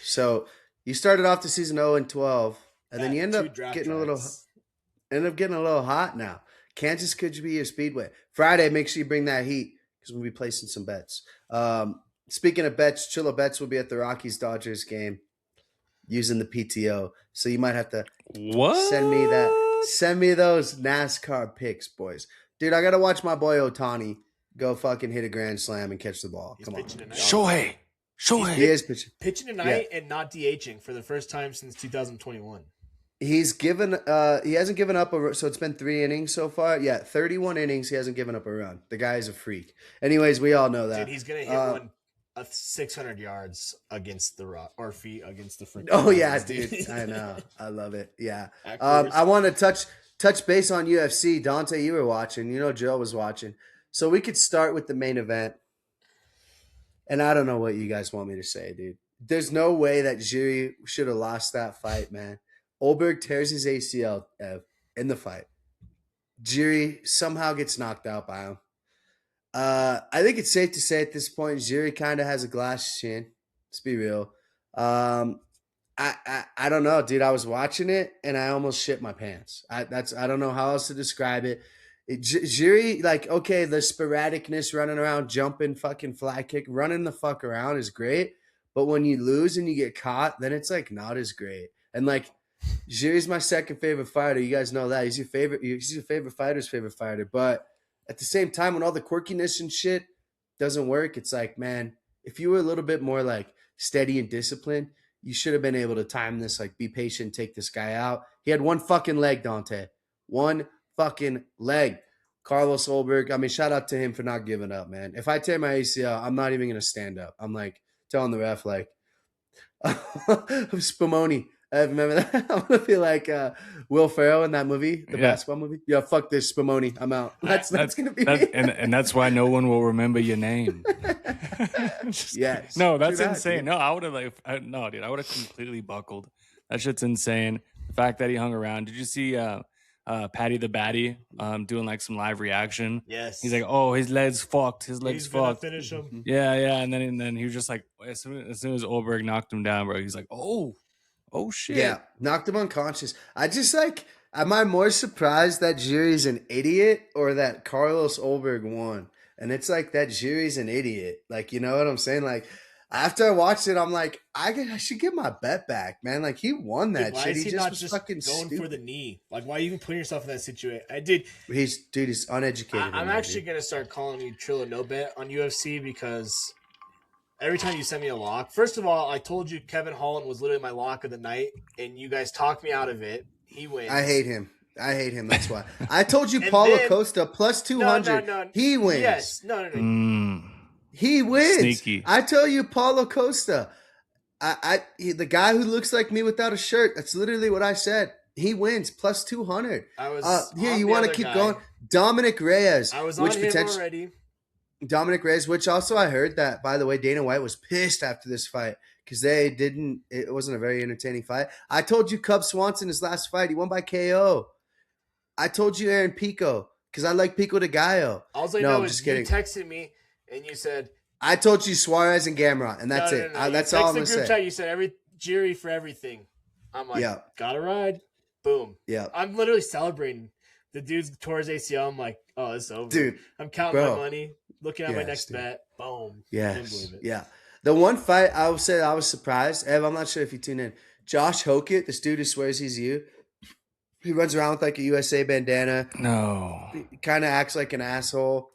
So you started off the season 0-12, and then you end up getting a little hot now. Kansas could be your speedway. Friday, make sure you bring that heat because we'll be placing some bets. Speaking of bets, Chilla Bets will be at the Rockies-Dodgers game using the PTO. So you might have to send me those NASCAR picks, boys. Dude, I got to watch my boy Ohtani go fucking hit a grand slam and catch the ball. Come on. Shohei. He is pitching tonight and not DHing for the first time since 2021. He's given he hasn't given up so it's been 3 innings so far. Yeah, 31 innings. He hasn't given up a run. The guy is a freak. Anyways, we all know that. Dude, he's gonna hit one 600 yards against the rock or feet against the freaking. Oh yeah, dude. I know. I love it. Yeah. I want to touch base on UFC. Dante, you were watching. You know Joe was watching. So we could start with the main event. And I don't know what you guys want me to say, dude. There's no way that Jiri should have lost that fight, man. Olberg tears his ACL in the fight. Jiri somehow gets knocked out by him. I think it's safe to say at this point, Jiri kind of has a glass chin. Let's be real. I don't know, dude. I was watching it and I almost shit my pants. I don't know how else to describe it. Jiri, like, okay, the sporadicness, running around, jumping, fucking fly kick, running the fuck around is great. But when you lose and you get caught, then it's like not as great. And like, Jiri's my second favorite fighter. You guys know that. He's your favorite fighter's favorite fighter. But at the same time, when all the quirkiness and shit doesn't work, it's like, man, if you were a little bit more like steady and disciplined, you should have been able to time this, like be patient, take this guy out. He had one fucking leg, Dante. One fucking leg. Carlos Olberg, I mean, shout out to him for not giving up, man. If I tear my ACL, I'm not even going to stand up. I'm like telling the ref, like, Spumoni, Remember that? I'm gonna be like Will Ferrell in that movie, the Yeah. basketball movie. Yeah, fuck this, Spumoni. I'm out. That's gonna be me. And that's why no one will remember your name. Yes. No, that's True that, insane. dude. No, I would have no, dude. I would have completely buckled. That shit's insane. The fact that he hung around. Did you see Patty the Batty doing like some live reaction? Yes. He's like, oh, his legs fucked. His legs He's gonna fucked. finish him. Yeah, yeah. And then he was just like, as soon as Olberg knocked him down, bro, he's like, oh shit. Yeah, knocked him unconscious. I just like, am I more surprised that Jury's an idiot or that Carlos Olberg won? And it's like that Jury's an idiot. Like, you know what I'm saying? Like, after I watched it, I'm like, I should get my bet back, man. Like, he won that Dude, why shit. is He he just not was just fucking going stupid. for the knee? Like, why are you even putting yourself in that situation? Dude, He's uneducated. I'm actually gonna start calling you Trilla No Bet on UFC because every time you send me a lock, first of all, I told you Kevin Holland was literally my lock of the night, and you guys talked me out of it. He wins. I hate him. That's why. I told you And Paulo then- Costa plus 200. No. He wins. Yes. No. He wins. Sneaky. I tell you, Paulo Costa. The guy who looks like me without a shirt. That's literally what I said. He wins plus 200. I was Here, on you the want to other keep guy. going? Dominic Reyes. I was on him already. Dominic Reyes, which also I heard that, by the way, Dana White was pissed after this fight because it wasn't a very entertaining fight. I told you Cub Swanson, his last fight, he won by KO. I told you Aaron Pico because I like Pico de Gallo. All I No, know I'm is just you kidding. texted me and you said I told you Suarez and Gamrot, and that's no, it. No. That's You all I'm texted going the to group say. chat, you said every jury for everything. I'm like, Yeah. got a ride. Boom. Yeah. I'm literally celebrating. The dude's tore his ACL. I'm like, oh, it's over. Dude. I'm counting bro. my money, looking at my Yes, next dude. bet. Boom. Couldn't Yes. believe it. Yeah. The one fight I will say I was surprised. Ev, I'm not sure if you tune in. Josh Hokett, this dude who swears he's you. He runs around with like a USA bandana. No. He kind of acts like an asshole.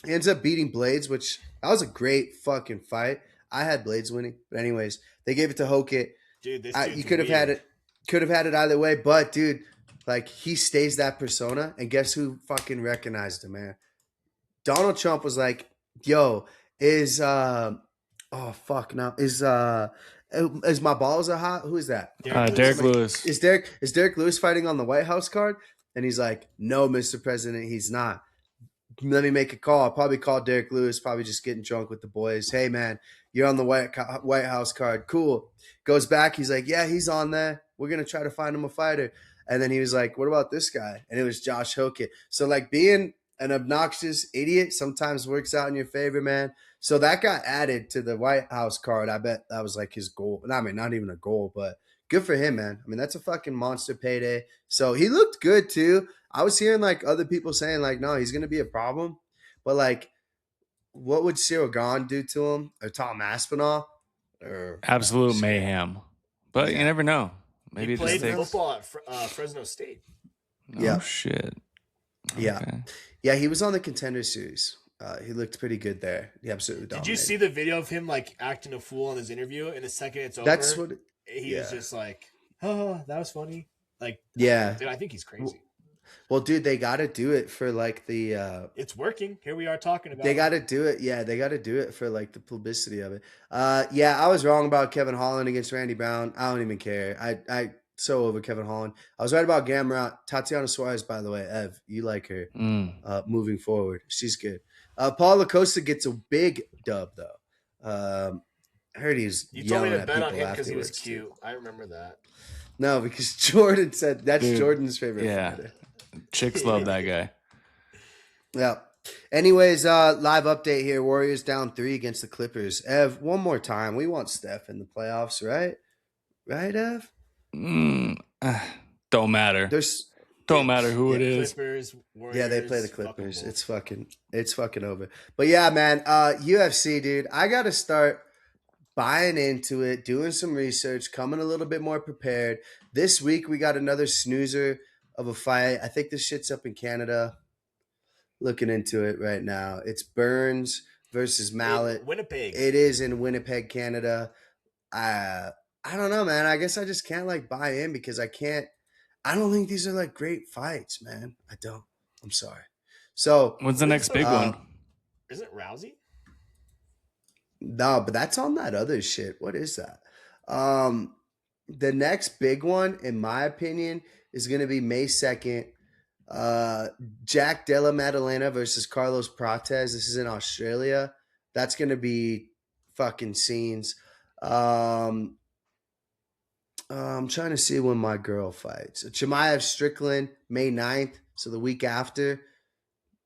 He ends up beating Blades, which that was a great fucking fight. I had Blades winning, but anyways, they gave it to Hokett. Dude, this You could have weird. had it. Could have had it either way, but dude, like he stays that persona, and guess who fucking recognized him, man? Donald Trump was like, "Yo, is my balls are hot? Who is that? Derek Lewis. Is Derek Lewis fighting on the White House card?" And he's like, "No, Mr. President, he's not. Let me make a call. I'll probably call Derek Lewis, probably just getting drunk with the boys. Hey, man, you're on the White House card. Cool." Goes back. He's like, "Yeah, he's on there. We're going to try to find him a fighter." And then he was like, "What about this guy?" And it was Josh Hokett. So, like, being an obnoxious idiot sometimes works out in your favor, man. So that got added to the White House card. I bet that was like his goal. I mean, not even a goal, but good for him, man. I mean, that's a fucking monster payday. So he looked good, too. I was hearing like other people saying like, no, he's going to be a problem. But like, what would Cyril Gahn do to him? Or Tom Aspinall? Or Absolute mayhem. But you never know. Maybe He it played just takes. football at Fresno State. Oh, Yeah. shit. Yeah. Okay. Yeah, he was on the Contender Series. He looked pretty good there. He absolutely dominated. Did you see the video of him like acting a fool on his interview? And the second it's over, That's what. he was just like, "Oh, that was funny." Like, Yeah. dude, I think he's crazy. Well, dude, they got to do it for like the. It's working. Here we are talking about. They it. got to do it. Yeah, they got to do it for like the publicity of it. Yeah, I was wrong about Kevin Holland against Randy Brown. I don't even care. I so over Kevin Holland. I was right about Gamrot. Tatiana Suarez, by the way, Ev, you like her. Moving forward, she's good. Paul Lacosta gets a big dub though. I heard he's You told me yelling to at bet on people him because he was afterwards, cute. too. I remember that. No, because Jordan said that's Dude, Jordan's favorite yeah. fighter. Chicks love that guy. Yeah. Anyways, live update here. Warriors down 3 against the Clippers. Ev, one more time. We want Steph in the playoffs, right? Right, Ev? Don't matter. Don't matter who it is. Clippers, Warriors, Yeah, they play the fuck 'em Clippers. both. It's fucking over. But yeah, man, UFC, dude. I gotta start buying into it, doing some research, coming a little bit more prepared. This week we got another snoozer of a fight. I think this shit's up in Canada. Looking into it right now. It's Burns versus Mallet. Winnipeg. It is in Winnipeg, Canada. I don't know, man. I guess I just can't like buy in because I don't think these are like great fights, man. I don't. I'm sorry. So When's the next big one? Isn't it Rousey? no, but that's on that other shit. What is that? The next big one, in my opinion, is going to be May 2nd. Jack Della Maddalena versus Carlos Prates. This is in Australia. That's going to be fucking scenes. I'm trying to see when my girl fights. Chimaev Strickland, May 9th. So the week after.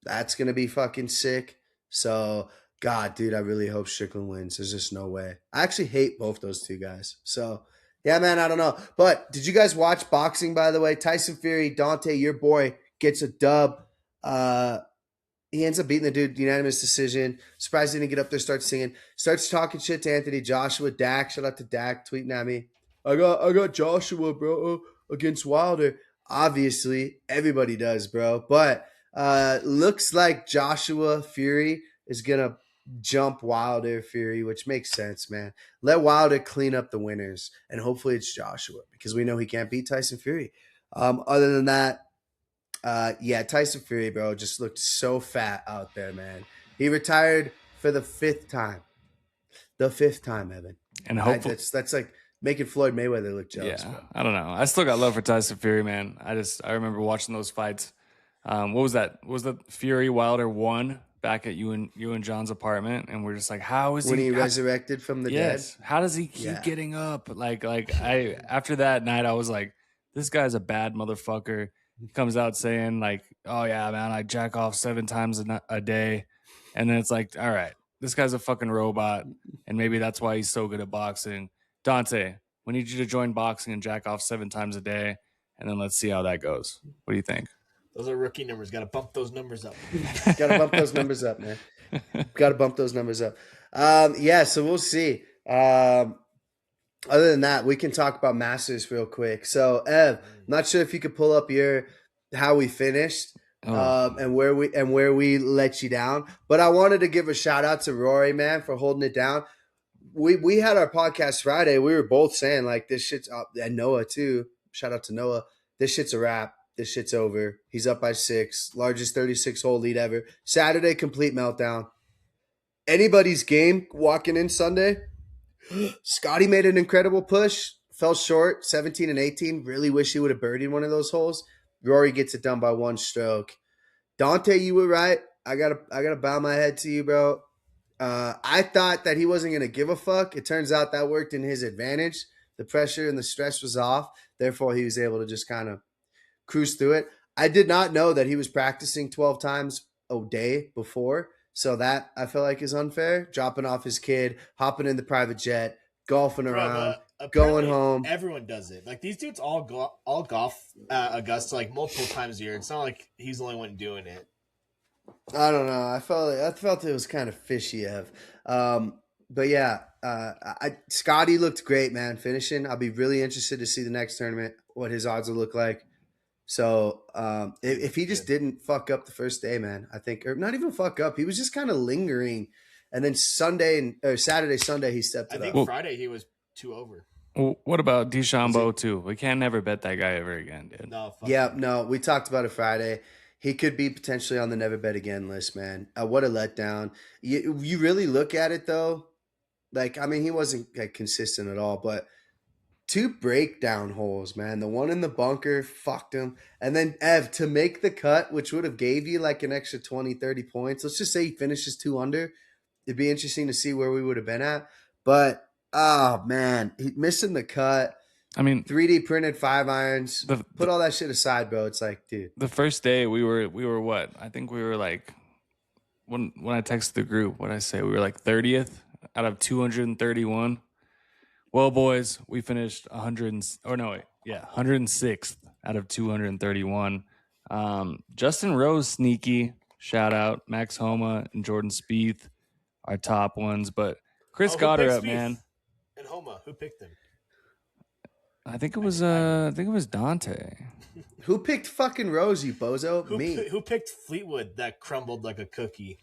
That's going to be fucking sick. So, God, dude, I really hope Strickland wins. There's just no way. I actually hate both those two guys. So, yeah, man, I don't know. But did you guys watch boxing, by the way? Tyson Fury, Dante, your boy, gets a dub. He ends up beating the dude, unanimous decision. Surprised he didn't get up there, start singing. Starts talking shit to Anthony Joshua. Dak, shout out to Dak, tweeting at me. I got Joshua, bro, against Wilder. Obviously, everybody does, bro. But looks like Joshua Fury is gonna jump Wilder Fury, which makes sense, man. Let Wilder clean up the winners, and hopefully it's Joshua because we know he can't beat Tyson Fury. Other than that, yeah, Tyson Fury, bro, just looked so fat out there, man. He retired for the fifth time. The fifth time, Evan. And hopefully that's like making Floyd Mayweather look jealous. Yeah, bro. I don't know. I still got love for Tyson Fury, man. I remember watching those fights. What was that? Was the Fury Wilder 1 back at you and John's apartment? And we're just like, how is When he resurrected from the dead? How does he keep getting up? Like I after that night, I was like, this guy's a bad motherfucker. He comes out saying like, oh yeah, man, I jack off 7 times a day, and then it's like, all right, this guy's a fucking robot, and maybe that's why he's so good at boxing. Dante, we need you to join boxing and jack off 7 times a day, and then let's see how that goes. What do you think? Those are rookie numbers. Got to bump those numbers up. Got to bump those numbers up, man. Got to bump those numbers up. Yeah, so we'll see. Other than that, we can talk about Masters real quick. So, Ev, I'm not sure if you could pull up how we finished and where we let you down. But I wanted to give a shout out to Rory, man, for holding it down. We had our podcast Friday. We were both saying like this shit's up, and Noah too. Shout out to Noah. This shit's a wrap. This shit's over. He's up by 6. Largest 36-hole lead ever. Saturday, complete meltdown. Anybody's game walking in Sunday. Scotty made an incredible push. Fell short, 17 and 18. Really wish he would have birdied one of those holes. Rory gets it done by 1 stroke. Dante, you were right. I gotta bow my head to you, bro. I thought that he wasn't going to give a fuck. It turns out that worked in his advantage. The pressure and the stress was off. Therefore, he was able to just kind of cruise through it. I did not know that he was practicing 12 times a day before. So that I feel like is unfair. Dropping off his kid, hopping in the private jet, golfing around, going home. Everyone does it. Like these dudes all golf Augusta like multiple times a year. It's not like he's the only one doing it. I don't know. I felt it was kind of fishy, Ev. But yeah, Scotty looked great, man. Finishing. I'll be really interested to see the next tournament, what his odds will look like. So if he just didn't fuck up the first day, man, I think, or not even fuck up, he was just kind of lingering. And then Saturday, Sunday, he stepped it up. I think Friday he was 2 over. Well, what about DeChambeau too? We can't never bet that guy ever again, dude. No, we talked about it Friday. He could be potentially on the never bet again list, man. What a letdown. You really look at it though. Like, I mean, he wasn't like consistent at all, but 2 breakdown holes, man. The one in the bunker fucked him. And then Ev, to make the cut, which would have gave you like an extra 20, 30 points. Let's just say he finishes 2 under. It'd be interesting to see where we would have been at. But, oh, man, missing the cut. I mean, 3D printed 5 irons. Put all that shit aside, bro. It's like, dude. The first day we were what? I think we were like, when I texted the group, what'd I say? We were like 30th out of 231. Well, boys, we finished 106th out of 231. Justin Rose, sneaky. Shout out. Max Homa and Jordan Spieth, our top ones. But Chris got her up, man. And Homa, who picked him? I think it was Dante. Who picked fucking Rose, you bozo? Me. Who picked Fleetwood that crumbled like a cookie?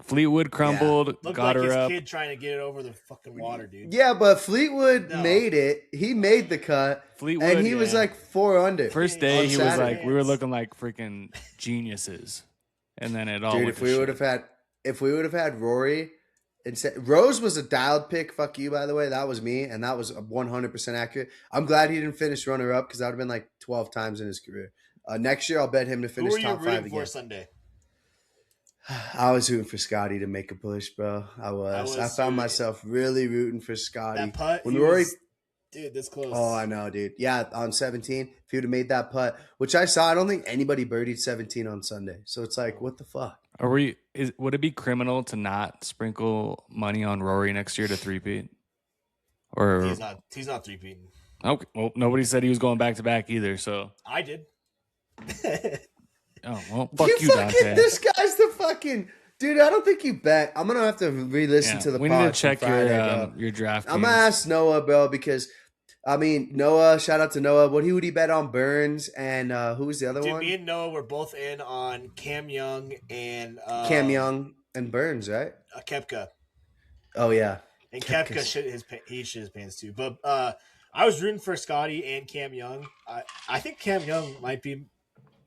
Fleetwood crumbled, Looked got like her his up. kid trying to get it over the fucking water, dude. Yeah, but Fleetwood made it. He made the cut. Fleetwood, and he was like 4 under. First day, he was like, we were looking like freaking geniuses, and then it all. Dude, if we would have had Rory Rose was a dialed pick. Fuck you, by the way. That was me, and that was 100% accurate. I'm glad he didn't finish runner up because that would have been like 12 times in his career. Next year, I'll bet him to Who finish were you top 5 rooting for again. Sunday? I was rooting for Scotty to make a push, bro. I found myself really rooting for Scotty. That putt, when Rory, dude, this close. oh, I know, dude. Yeah, on 17, if he would have made that putt, which I saw, I don't think anybody birdied 17 on Sunday. So it's like, what the fuck? Would it be criminal to not sprinkle money on Rory next year to three-peat? Or he's not three-peating. Okay. Well, nobody said he was going back to back either, so I did. Oh, well, fuck you, Dante. This guy's the fucking dude. I don't think you bet. I'm gonna have to re-listen to the. We pod need to check Friday, your draft. I'm gonna ask Noah, bro, because I mean Noah. Shout out to Noah. Would he bet on Burns and who was the other one? Me and Noah were both in on Cam Young and Burns, right? Koepka. Oh yeah, and Koepka shit his pants too. But I was rooting for Scotty and Cam Young. I think Cam Young might be.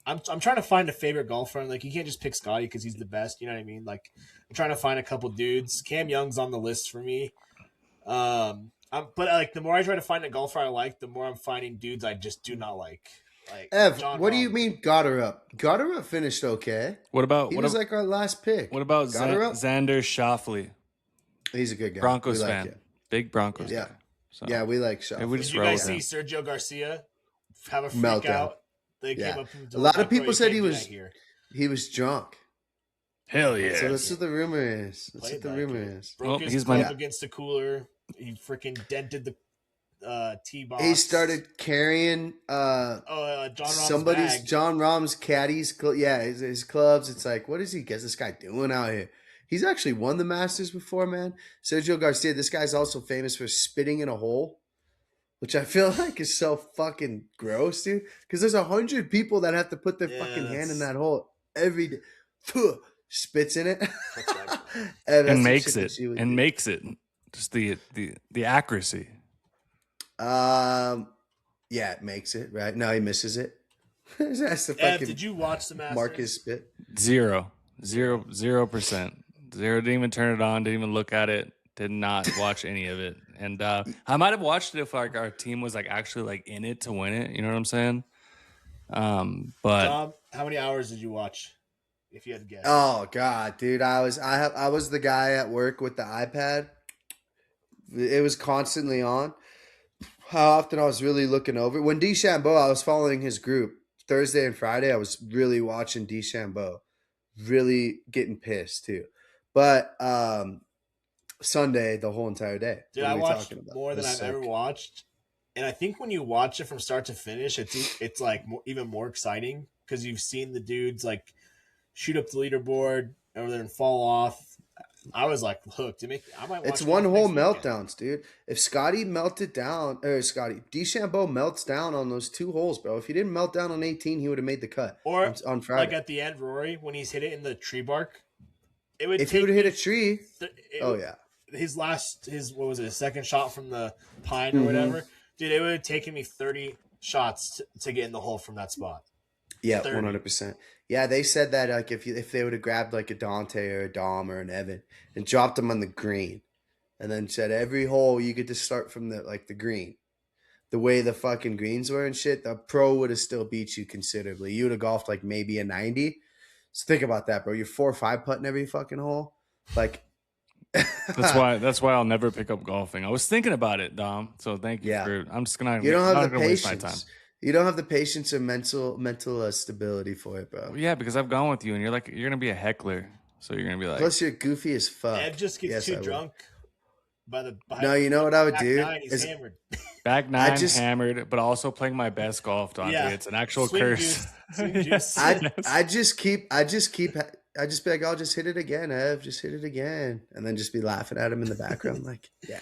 I'm trying to find a favorite golfer. Like, you can't just pick Scotty because he's the best. You know what I mean? Like, I'm trying to find a couple dudes. Cam Young's on the list for me. But like, the more I try to find a golfer I like, the more I'm finding dudes I just do not like. Like, Ev, John what Rahm. do you mean got her up? Got her up finished okay. What about he was like our last pick? What about Xander Schauffele? He's a good guy. Broncos fan. Like Big Broncos guy. So. Yeah, we like Schauffele. Did you guys see Sergio Garcia have a freak out? They came up a lot of people said he was drunk. Hell yeah! So that's what the rumor is. Broke his club against the cooler. He freaking dented the tee box. He started carrying John Rahm's caddies. His clubs. It's like, what is he? Guess this guy doing out here? He's actually won the Masters before, man. Sergio Garcia. This guy's also famous for spitting in a hole, which I feel like is so fucking gross, dude. Because there's 100 people that have to put their fucking hand in that hole every day. Spits in it. and makes it. Just the accuracy. Yeah, it makes it, right? No, he misses it. That's the fucking did you watch the Masters? Marcus spit. 0%. 0%. Didn't even turn it on. Didn't even look at it. Did not watch any of it. And I might have watched it if like our team was like actually like in it to win it. You know what I'm saying? But Tom, how many hours did you watch? If you had to guess. Oh God, dude, I was the guy at work with the iPad. It was constantly on. How often I was really looking over when DeChambeau. I was following his group Thursday and Friday. I was really watching DeChambeau, really getting pissed too. But Sunday, the whole entire day. Dude, I watched more than I've ever watched, and I think when you watch it from start to finish, it's like even more exciting because you've seen the dudes like shoot up the leaderboard over there and fall off. I was like hooked. I might watch it's one whole meltdowns, dude. If Scotty DeChambeau melts down on those 2 holes, bro. If he didn't melt down on 18, he would have made the cut. Or on Friday. Like at the end, Rory, when he's hit it in the tree bark, if he would have hit a tree. His second shot from the pine or whatever, dude, it would have taken me 30 shots to get in the hole from that spot. Yeah, 100%. Yeah, they said that like if they would have grabbed like a Dante or a Dom or an Evan and dropped them on the green, and then said every hole you get to start from the green, the way the fucking greens were and shit, the pro would have still beat you considerably. You would have golfed like maybe a 90. So think about that, bro. You're 4 or 5 putting every fucking hole, like. That's why I'll never pick up golfing. I was thinking about it, Dom. So thank you for. I'm just gonna. You don't have the patience. You don't have the patience or mental stability for it, bro. Well, yeah, because I've gone with you, and you're gonna be a heckler, so you're gonna be like. Plus, you're goofy as fuck. Ed just gets too drunk. No, you know what I would do? He's hammered. Back 9, hammered, but also playing my best golf, Dante. Yeah. It's an actual curse. I just be like, I'll just hit it again, Ev. Just hit it again, and then just be laughing at him in the background, like, yeah,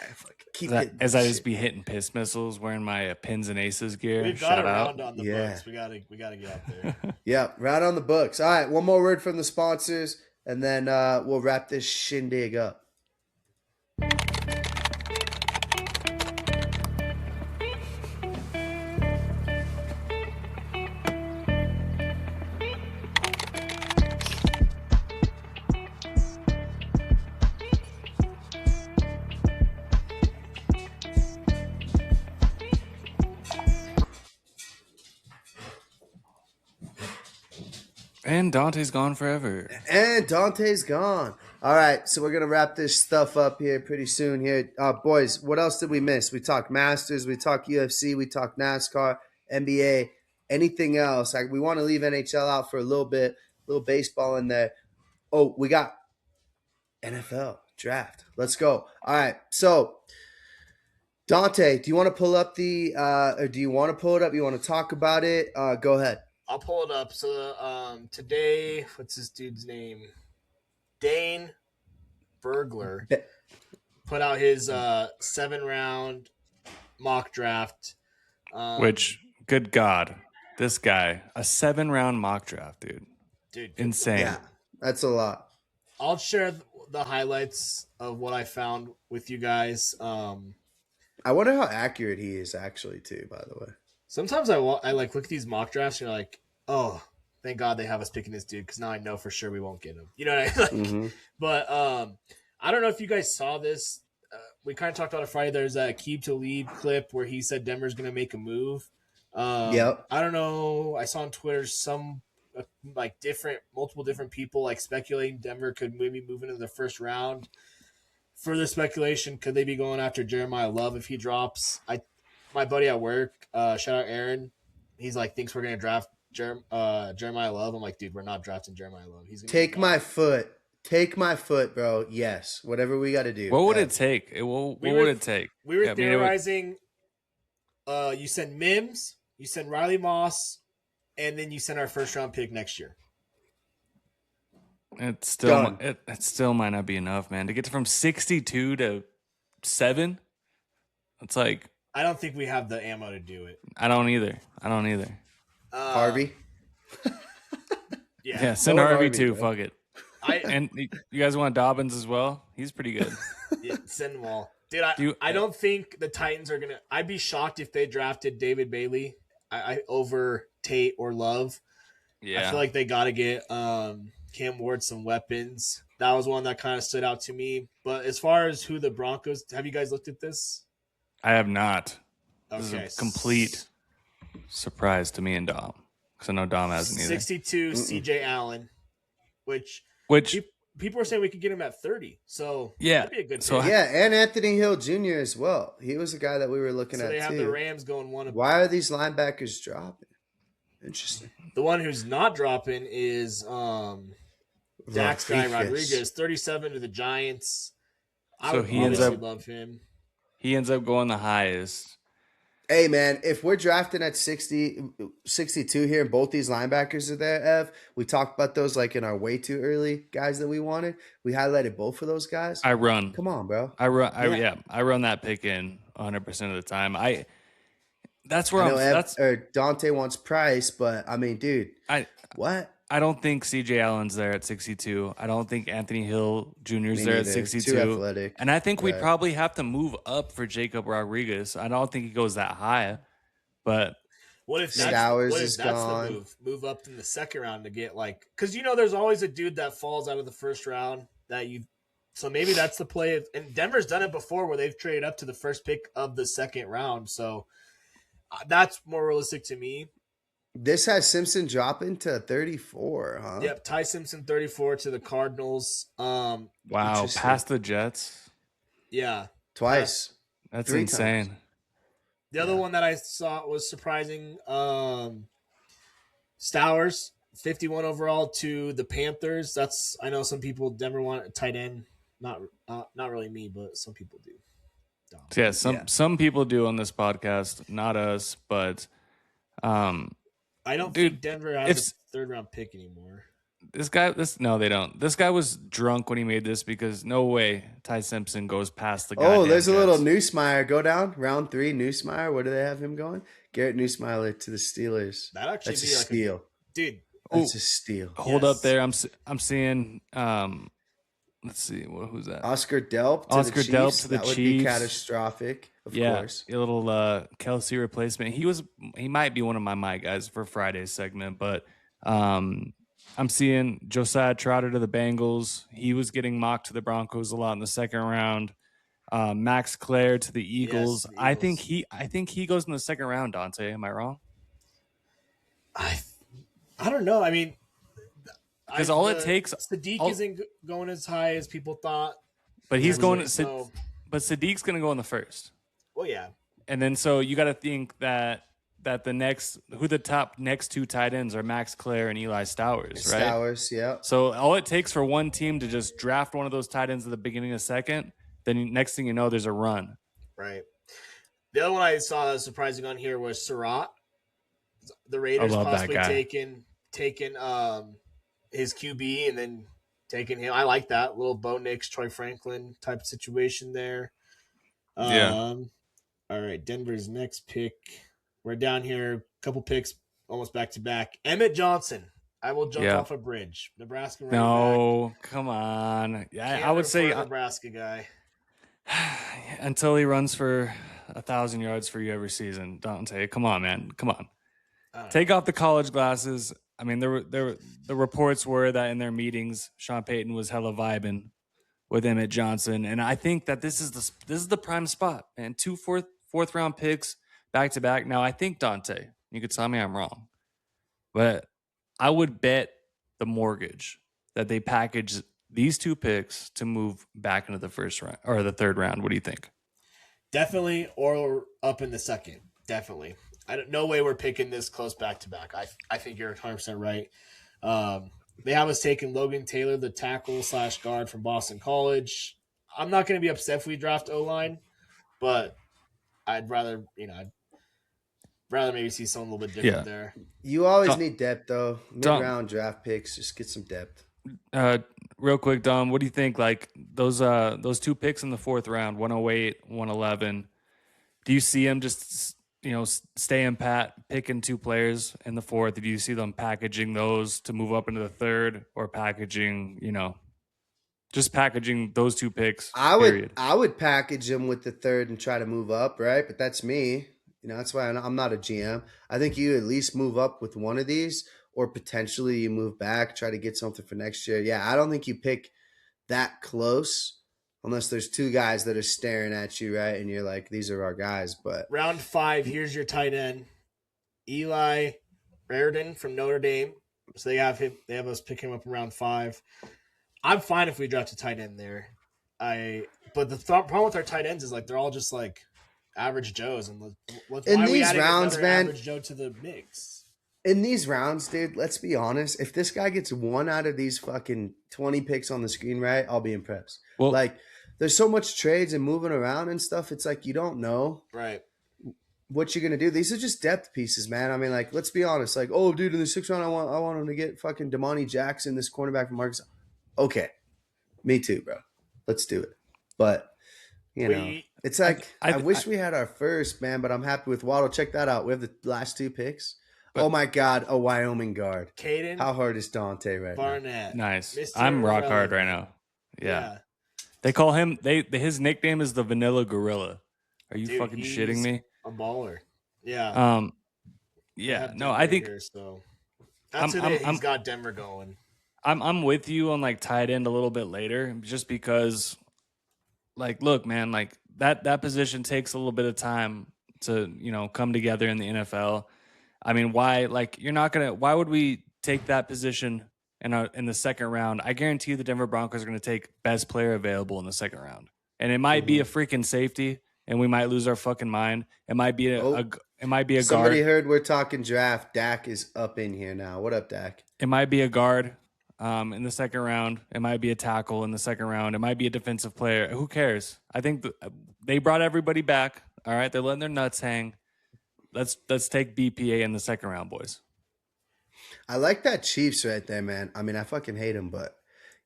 keep it. As I just be hitting piss missiles, wearing my pins and aces gear. We've got a round on the books. We gotta get out there. Yeah, round on the books. All right, one more word from the sponsors, and then we'll wrap this shindig up. And Dante's gone forever. And Dante's gone. All right, so we're gonna wrap this stuff up here pretty soon. Here, boys. What else did we miss? We talked Masters, we talked UFC, we talked NASCAR, NBA. Anything else? We want to leave NHL out for a little bit, little baseball in there. Oh, we got NFL draft. Let's go. All right, so Dante, do you want to pull up or do you want to pull it up? You want to talk about it? Go ahead. I'll pull it up. So today, what's this dude's name? Dane Bergler put out his 7-round mock draft. Which, good God, this guy, a 7-round mock draft, dude. Insane. Yeah, that's a lot. I'll share the highlights of what I found with you guys. I wonder how accurate he is actually too, by the way. Sometimes I like look at these mock drafts and you're like, oh, thank God they have us picking this dude because now I know for sure we won't get him. You know what I mean? Like, Mm-hmm. But I don't know if you guys saw this. We kind of talked about it Friday. There's a Aqib Talib clip where he said Denver's going to make a move. Yep. I don't know. I saw on Twitter some multiple different people like speculating Denver could maybe move into the first round. Further speculation, could they be going after Jeremiah Love if he drops? My buddy at work, shout out Aaron, he's like thinks we're gonna draft Jeremiah Love. I'm like, dude, we're not drafting Jeremiah Love. He's gonna Take my foot, bro. Yes, whatever we got to do. What would it take? What would it take? We were Yeah, I mean, theorizing. You send Mims, you send Riley Moss, and then you send our first round pick next year. It still might not be enough, man. To get from 62 to 7, it's like I don't think we have the ammo to do it. I don't either. Harvey. Yeah, Send Or Harvey Harvey, too. bro. Fuck it. And you guys want Dobbins as well? He's pretty good. Yeah, send them all. Dude, I don't think the Titans are going to – I'd be shocked if they drafted David Bailey over Tate or Love. Yeah. I feel like they got to get Cam Ward some weapons. That was one that kind of stood out to me. But as far as who the Broncos – have you guys looked at this? I have not. Okay. This is a complete surprise to me and Dom. Because I know Dom hasn't either. 62, CJ Allen, which people are saying we could get him at 30. So yeah, that'd be a good so pick. Yeah, and Anthony Hill Jr. as well. He was a guy that we were looking So at they have too. the Rams going one. Why are these linebackers dropping? Interesting. The one who's not dropping is Dax guy Rodriguez, 37 to the Giants. I So would he ends obviously up- love him. he ends up going the highest. Hey, man, if we're drafting at 62 here and both these linebackers are there, Ev, we talked about those like in our way too early guys that we wanted. We highlighted both of those guys. I run. Come on, bro. I run. Yeah. I run that pick in 100% of the time. That's where I know I'm. Dante wants Price, but I mean, dude, I don't think CJ Allen's there at 62. I don't think Anthony Hill Jr. is there at neither. 62. Too athletic. And I think we'd Right. probably have to move up for Jacob Rodriguez. I don't think he goes that high, but What if Stowers that's is the gone. move? Move up in the second round to get like – because, there's always a dude that falls out of the first round that you – so maybe that's the play. And Denver's done it before where they've traded up to the first pick of the second round. So that's more realistic to me. This has Simpson dropping to 34, huh? Yep, Ty Simpson 34 to the Cardinals. wow, Interesting. past the Jets. Yeah. Twice. That's 3 insane. times. The other one that I saw was surprising. Stowers, 51 overall to the Panthers. I know some people Denver want a tight end. Not really me, but some people do. Yeah, some people do on this podcast, not us, but I don't Dude, think Denver has a third round pick anymore. no, they don't. This guy was drunk when he made this because no way Ty Simpson goes past the guy. Oh, there's a little Newsmeyer. Go down. Round 3, Newsmeyer. Where do they have him going? Garrett Newsmeyer to the Steelers. That actually That's be a like steal. dude. That's a steal. Hold Yes. up there. I'm seeing let's see, who's that? Oscar Delp to Oscar the Chiefs. Delp to the that would be Chiefs. catastrophic, of Yeah, course. a little Kelsey replacement. He might be one of my guys for Friday's segment, but I'm seeing Josiah Trotter to the Bengals. He was getting mocked to the Broncos a lot in the second round. Max Clare to the Eagles. the I Eagles. think he goes in the second round. Dante, am I wrong? I don't know. I mean, because all it takes. Sadiq isn't going as high as people thought. But he's going. So, but Sadiq's going to go in the first. Well, yeah. And then so you got to think that the top next two tight ends are Max Clare and Eli Stowers, right? Stowers, yeah. So all it takes for one team to just draft one of those tight ends at the beginning of the second, then next thing you know, there's a run. Right. The other one I saw that was surprising on here was Surratt. The Raiders possibly taking his QB and then taking him. I like that little Bo Nix, Troy Franklin type of situation there. Yeah. All right, Denver's next pick. We're down here, a couple picks almost back to back. Emmett Johnson. I will jump off a bridge. Nebraska running back. Come on. Yeah, I would say Nebraska guy. Until he runs for 1,000 yards for you every season, Dante. Come on, man. Come on. Take off the college glasses. I mean, the reports were that in their meetings, Sean Payton was hella vibing with Emmett Johnson, and I think that this is the prime spot, man. 2 fourth round picks back to back. Now, I think Dante. You could tell me I'm wrong, but I would bet the mortgage that they package these 2 picks to move back into the first round or the third round. What do you think? Definitely, or up in the second. Definitely. No way we're picking this close back to back. I think you're 100% right. They have us taking Logan Taylor, the tackle/guard from Boston College. I'm not going to be upset if we draft O-line, but I'd rather maybe see something a little bit different there. You always need depth, though. Mid-round draft picks, just get some depth. Real quick, Dom, what do you think? Like those 2 picks in the 4th round, 108, 111. Do you see them just staying pat, picking 2 players in the 4th? Do you see them packaging those to move up into the 3rd, or packaging, just packaging those 2 picks? I would package them with the 3rd and try to move up, right? But that's me. That's why I'm not a GM. I think you at least move up with one of these, or potentially you move back, try to get something for next year. Yeah, I don't think you pick that close unless there's 2 guys that are staring at you, right? And you're like, these are our guys. But round 5, here's your tight end, Eli Raridan from Notre Dame. So they have us pick him up in round 5. I'm fine if we draft a tight end there. But the problem with our tight ends is like they're all just like average Joes, and in these rounds, man, average Joe to the mix. In these rounds, dude, let's be honest. If this guy gets 1 out of these fucking 20 picks on the screen, right, I'll be impressed. Well, like, there's so much trades and moving around and stuff. It's like you don't know what you're gonna do. These are just depth pieces, man. I mean, like, let's be honest. Like, oh, dude, in the 6th round, I want him to get fucking Damani Jackson, this cornerback from Marcus. Okay, me too, bro. Let's do it. But it's like I wish we had our first, man. But I'm happy with Waddle. Check that out. We have the last 2 picks. But, oh my God, a Wyoming guard. Caden. How hard is Dante right Barnett. now? Nice. Mr. I'm rock hard right now. Yeah. They call him. His nickname is the Vanilla Gorilla. Are you fucking shitting me? A baller. Yeah. Yeah. No, I think. So that's he's got Denver going. I'm with you on like tight end a little bit later, just because, like, look, man, like that position takes a little bit of time to come together in the NFL. I mean, why would we take that position in the 2nd round? I guarantee you the Denver Broncos are going to take best player available in the 2nd round. And it might be a freaking safety, and we might lose our fucking mind. It might be a guard. Somebody heard we're talking draft. Dak is up in here now. What up, Dak? It might be a guard in the 2nd round. It might be a tackle in the 2nd round. It might be a defensive player. Who cares? I think they brought everybody back. All right, they're letting their nuts hang. Let's take BPA in the 2nd round, boys. I like that Chiefs right there, man. I mean, I fucking hate him, but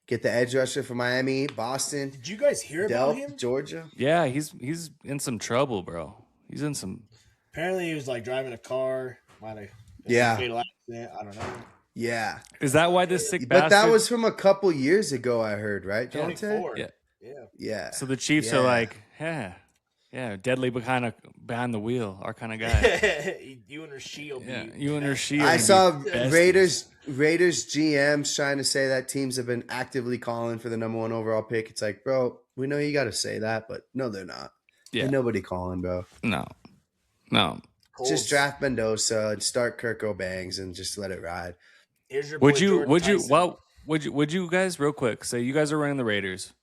get the edge rusher from Miami, Boston. Did you guys hear about him? Georgia. Yeah, he's in some trouble, bro. He's in some. Apparently, he was like driving a car. Fatal accident. I don't know. Yeah. Is that why this sick bastard? But that was from a couple years ago, I heard, right, Dante? Yeah. So the Chiefs are like, yeah, deadly behind the wheel, our kind of guy. You and Rasheed. Yeah, you and Rasheed. I saw Raiders GMs trying to say that teams have been actively calling for the number 1 overall pick. It's like, bro, we know you got to say that, but no, they're not. Yeah, ain't nobody calling, bro. No. Just draft Mendoza and start Kirk O'Bangs and just let it ride. Here's your boy, Tyson. Would you guys real quick say you guys are running the Raiders?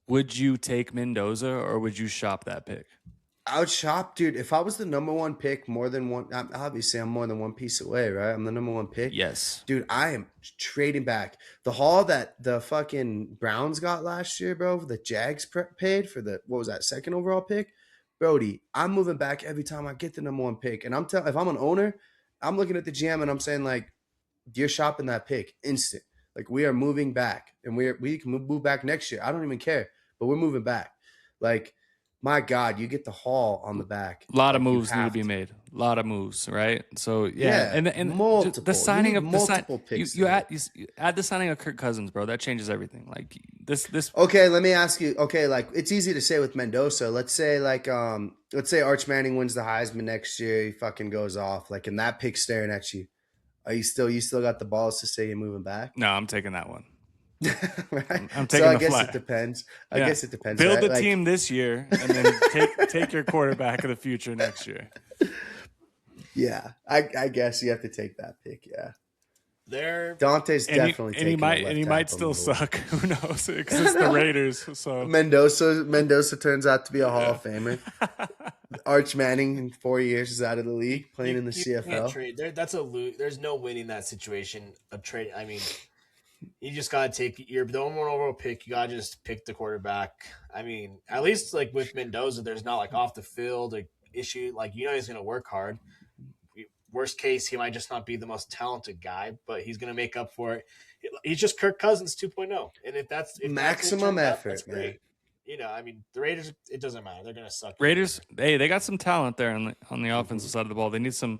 Would you take Mendoza or would you shop that pick? I would shop, dude. If I was the number one pick, more than one, obviously I'm more than one piece away, right? I'm the number one pick. Yes. Dude, I am trading back the haul that the fucking Browns got last year, bro. The Jags paid for the, what was that, second overall pick? Brody, I'm moving back every time I get the number one pick. And I'm telling, if I'm an owner, I'm looking at the GM and I'm saying, like, you're shopping that pick instant. Like, we are moving back and we can move back next year. I don't even care, but we're moving back. Like, my God, you get the haul on the back. A lot of Like, moves need to be made. A lot of moves, right? So Yeah, and multiple. the signing You of need multiple picks you there. add the signing of Kirk Cousins, bro. That changes everything. Like this. Okay, let me ask you. Okay, like, it's easy to say with Mendoza. Let's say Arch Manning wins the Heisman next year. He fucking goes off. Like, and that pick staring at you. Are you still got the balls to say you're moving back? No, I'm taking that one. Right? I'm So taking I the guess fly. it depends. I Yeah. guess it depends. Build right? the Like, team this year and then take your quarterback of the future next year. Yeah, I guess you have to take that pick. Yeah, They're Dante's And definitely he taking a might left still tackle. suck. Who knows? Because it's the Raiders. So Mendoza turns out to be a Hall of Famer. Arch Manning in 4 years is out of the league, playing in the you can't CFL. trade. That's a lose. There's no winning that situation of trade. I mean, you just gotta take your the number one overall pick. You gotta just pick the quarterback. I mean, at least like with Mendoza, there's not like off the field like issue. Like he's gonna work hard. Worst case, he might just not be the most talented guy, but he's gonna make up for it. He's just Kirk Cousins 2.0, and if that's Maximum effort, that's great. I mean, the Raiders, it doesn't matter. They're gonna suck. Raiders, hey, they got some talent there on the offensive side of the ball. They need some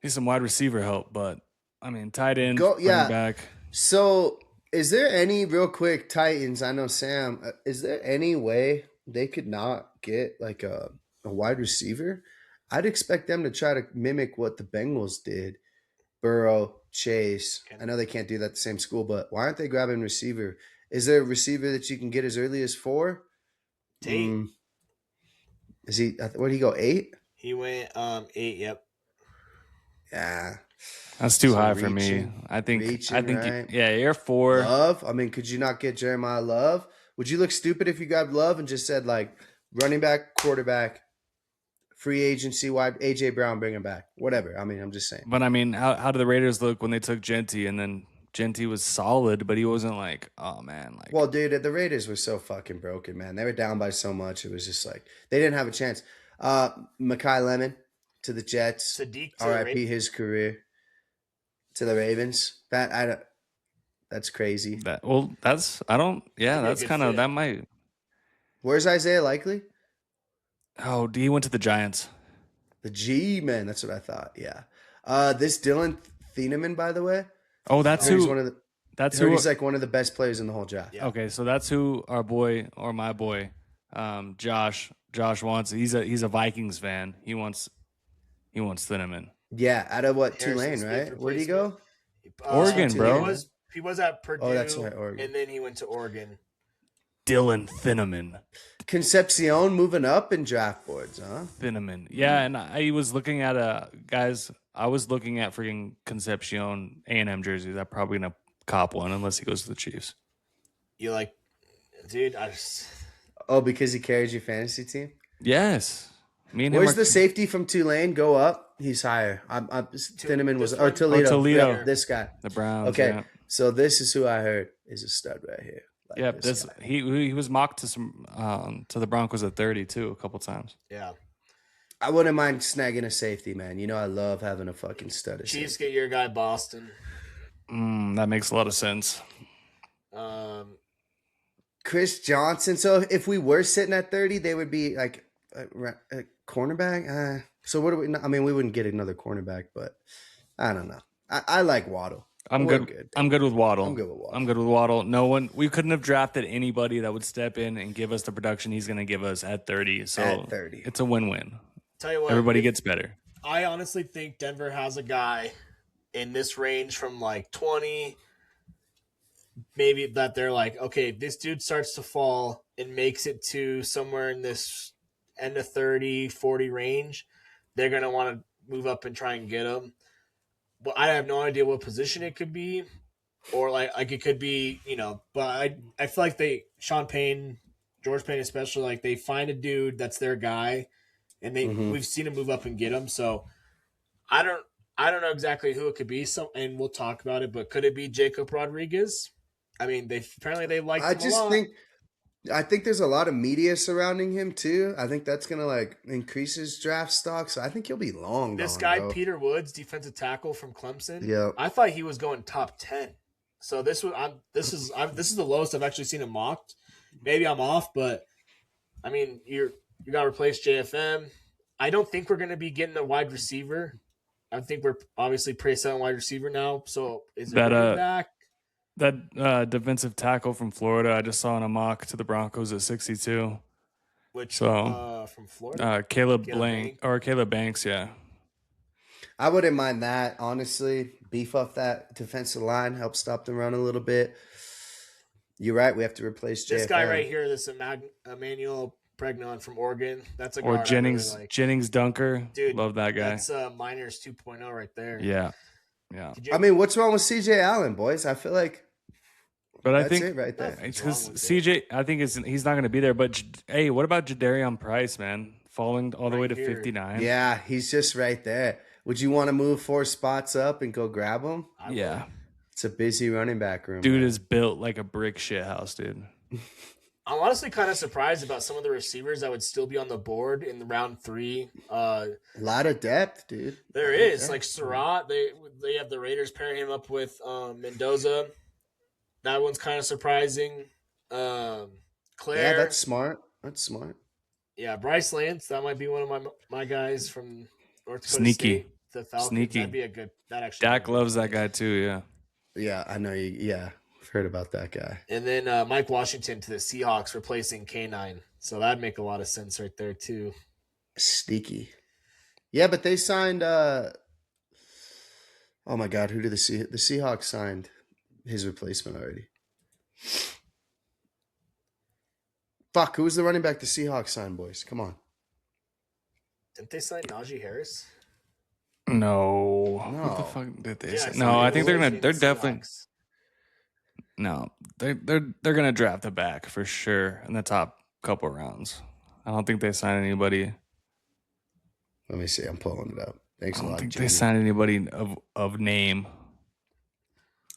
wide receiver help, but I mean, tight end, running back. So, is there any real quick Titans? I know Sam. Is there any way they could not get like a wide receiver? I'd expect them to try to mimic what the Bengals did. Burrow, Chase. I know they can't do that at the same school, but why aren't they grabbing receiver? Is there a receiver that you can get as early as 4? Tate. Is he? Where did he go? 8? He went 8. Yep. Yeah, That's too So high for me. I think right? you're 4. Love. I mean, could you not get Jeremiah Love? Would you look stupid if you grabbed Love and just said like running back, quarterback, free agency, wide AJ Brown, bring him back, whatever? I mean, I'm just saying. But I mean, how did the Raiders look when they took Genty and then Genty was solid, but he wasn't like, oh man, like. Well, dude, the Raiders were so fucking broken, man. They were down by so much. It was just like they didn't have a chance. Mekhi Lemon to the Jets. Sadiq to the R.I.P. Ravens. his career to the Ravens. That's crazy. That's I don't. Yeah, That'd be a that's good kind of fit. that might. Where's Isaiah Likely? Oh, he went to the Giants. The G man. That's what I thought. Yeah. This Dylan Thieneman, by the way. Oh, that's He's who. one of the. That's Heard who. he's like one of the best players in the whole draft. Yeah. Okay, so that's who our boy or my boy, Josh wants. He's a Vikings fan. He wants Thieneman. Yeah, out of what, Harrison Tulane, Smith right? Where'd he go? Oregon, bro. He was at Purdue. Oh, that's right, Oregon. And then he went to Oregon. Dylan Thieneman. Concepcion moving up in draft boards, huh? Thieneman. Yeah, and I was looking at guys. I was looking at freaking Concepcion A&M jerseys. I'm probably gonna cop one unless he goes to the Chiefs. You like, dude? I just. Oh, because he carries your fantasy team? Yes. Me and him. Where's the safety from Tulane? Go up. He's higher. Thieneman was Toledo. Toledo. Yeah, this guy. The Browns? Okay, Yeah. so this is who I heard is a stud right here. Like Yep. guy. He was mocked to the Broncos at 30 too a couple times. Yeah. I wouldn't mind snagging a safety, man. You know I love having a fucking stud. Chiefs get your guy Boston. That makes a lot of sense. Chris Johnson. So if we were sitting at 30, they would be like a cornerback. So what do we? I mean, we wouldn't get another cornerback, but I don't know. I like Waddle. I'm good. I'm good with Waddle. I'm good with Waddle. No one. We couldn't have drafted anybody that would step in and give us the production he's going to give us at 30. So At 30. it's a win-win. Tell you what, Everybody gets better. I honestly think Denver has a guy in this range from like 20, maybe that they're like, okay, this dude starts to fall and makes it to somewhere in this end of 30, 40 range. They're going to want to move up and try and get him. But I have no idea what position it could be. or like it could be, but I feel like Sean Payne, George Payne especially, like they find a dude that's their guy, and we've seen him move up and get him. So I don't know exactly who it could be. And we'll talk about it. But could it be Jacob Rodriguez? I mean, they liked I him a just lot. think there's a lot of media surrounding him too. I think that's gonna like increase his draft stock. So I think he'll be long. This gone, guy bro. Peter Woods, defensive tackle from Clemson. Yeah. I thought he was going top 10. So this is the lowest I've actually seen him mocked. Maybe I'm off, but I mean you got to replace JFM. I don't think we're going to be getting a wide receiver. I think we're obviously pretty set on wide receiver now. So is it running back? That defensive tackle from Florida, I just saw in a mock to the Broncos at 62. From Florida? Caleb Banks, yeah. I wouldn't mind that, honestly. Beef up that defensive line, help stop the run a little bit. You're right. We have to replace JFM. This guy right here, this Emmanuel Pregnon from Oregon. That's a or guard Jennings really like. Jennings Dunker. Dude, love that guy. That's Miners 2.0 right there. Yeah. I mean, what's wrong with CJ Allen, boys? I feel like but that's I think it right there. It's because CJ, I think he's not going to be there. But hey, what about Jadarian Price, man? Falling all the way to 59. Yeah, he's just right there. Would you want to move 4 spots up and go grab him? Yeah. It's a busy running back room. Dude is built like a brick shit house, dude. I'm honestly kind of surprised about some of the receivers that would still be on the board in the round 3. A lot of depth, dude. There is. Like Surratt, they have the Raiders pairing him up with Mendoza. That one's kind of surprising. Claire. Yeah, that's smart. Yeah, Bryce Lance, that might be one of my guys from North Dakota Sneaky. State. The Falcons. Sneaky. That'd be a good. That actually. Dak loves that guy too. Yeah. Yeah, I know you. Yeah, I've heard about that guy. And then Mike Washington to the Seahawks, replacing K9. So that'd make a lot of sense right there too. Sneaky. Yeah, but they signed. Oh my God, who did the Seahawks signed his replacement already? Fuck, who was the running back the Seahawks signed, boys? Come on. Didn't they sign Najee Harris? No. What the fuck did they say? so No, I think they're Seahawks. gonna draft a back for sure in the top couple rounds. I don't think they signed anybody. Let me see. I'm pulling it up. Thanks I a don't lot. think Jimmy. they signed anybody of name.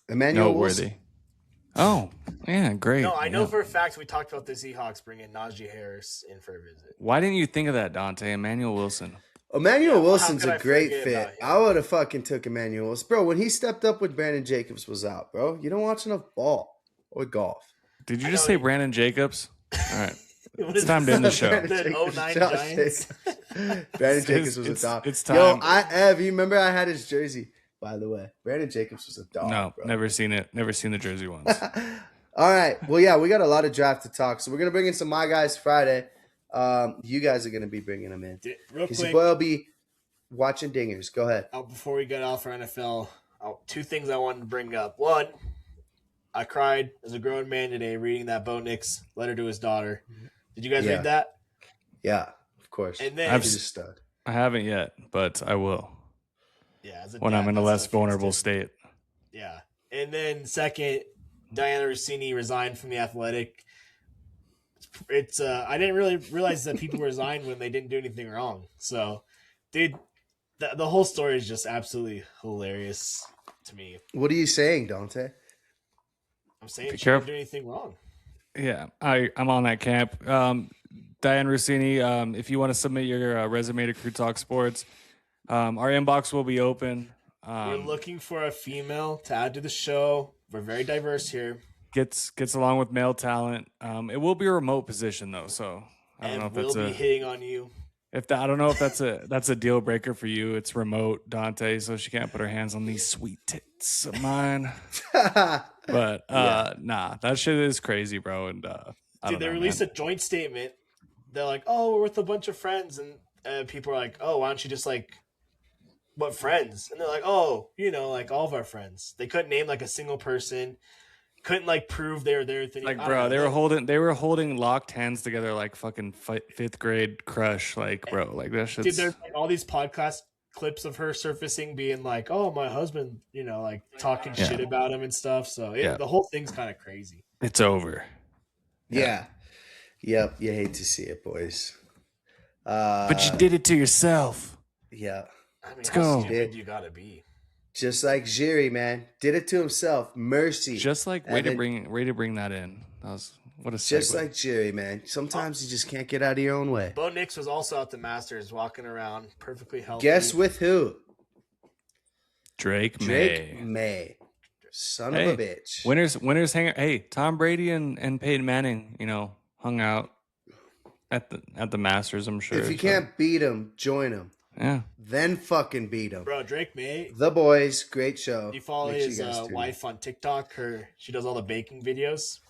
Emmanuel Noteworthy. Wilson. Oh, yeah, great. No, I know for a fact we talked about the Seahawks bringing Najee Harris in for a visit. Why didn't you think of that, Dante? Emmanuel Wilson. Emmanuel Wilson's could a I great forget fit. about him? I would have fucking took Emmanuel Wilson. Bro, when he stepped up when Brandon Jacobs was out, bro, you don't watch enough ball or golf. Did you just say Brandon Jacobs? All right. It's time to end the show. The 09 Giants. Brandon Jacobs was a dog. It's time. Yo, Ev, you remember I had his jersey, by the way. Brandon Jacobs was a dog. No, bro. never seen it. Never seen the jersey once. All right. Well, yeah, we got a lot of draft to talk. So we're going to bring in some My Guys Friday. You guys are going to be bringing them in. Real Because your quick, boy will be watching dingers. Go ahead. before we get off our NFL, 2 things I wanted to bring up. One, I cried as a grown man today reading that Bo Nix letter to his daughter. Did you guys read that? Yeah, of course. And then He's a stud. I haven't yet, but I will. Yeah, as a when dad, I'm in a that's less the vulnerable first state. Yeah. And then second, Diana Rossini resigned from the Athletic. It's I didn't really realize that people resigned when they didn't do anything wrong. So, dude, the whole story is just absolutely hilarious to me. What are you saying, Dante? I'm saying Be she careful. didn't do anything wrong. Yeah, I'm on that camp. Diane Rossini, if you want to submit your resume to Crew Talk Sports, our inbox will be open. We're looking for a female to add to the show. We're very diverse here. Gets along with male talent. It will be a remote position though, so I don't know if we'll that's be hitting on you. I don't know if that's a deal breaker for you. It's remote, Dante, so she can't put her hands on these sweet tits of mine. But nah, that shit is crazy, bro. And they released a joint statement. They're like, "Oh, we're with a bunch of friends," and people are like, "Oh, why don't you just like, what friends?" And they're like, "Oh, like all of our friends." They couldn't name like a single person. Couldn't like prove they were there. Like, bro, they were holding locked hands together like fucking 5th grade crush. Like, bro, like that shit's... Dude, there's like all these podcasts clips of her surfacing being like, "Oh, my husband," like talking Yeah. shit about him and stuff. So the whole thing's kind of crazy. It's over. Yeah. Yep. You hate to see it, boys. But you did it to yourself. Yeah. I mean, Let's how go. stupid you gotta be. Just like Jiri, man. Did it to himself. Mercy. Just like way to bring that in. That was what a segue. Just like Jiri, man. Sometimes you just can't get out of your own way. Bo Nix was also at the Masters, walking around perfectly healthy. Guess with who? Drake May. May. Son of a bitch. Winners hang. Hey, Tom Brady and Peyton Manning, hung out at the Masters. I'm sure. If you can't beat him, join him. Yeah. Then fucking beat him. Bro, Drake May. The Boys, great show. Do you follow Make sure his you guys tune in. wife on TikTok? She does all the baking videos.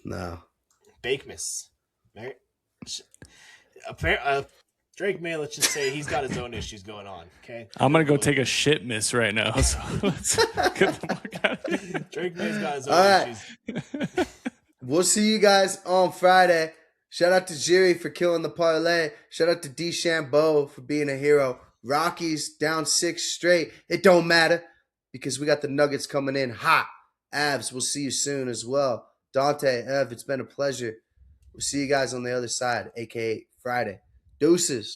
No. Bakemas. Right? Drake May, let's just say he's got his own issues going on. Okay. I'm gonna go take a shit miss right now. So let's get the fuck out of here. Drake May's got his own issues. We'll see you guys on Friday. Shout out to Jiri for killing the parlay. Shout out to DeChambeau for being a hero. Rockies down 6 straight. It don't matter because we got the Nuggets coming in hot. Avs, we'll see you soon as well. Dante, Ev, it's been a pleasure. We'll see you guys on the other side, a.k.a. Friday. Deuces.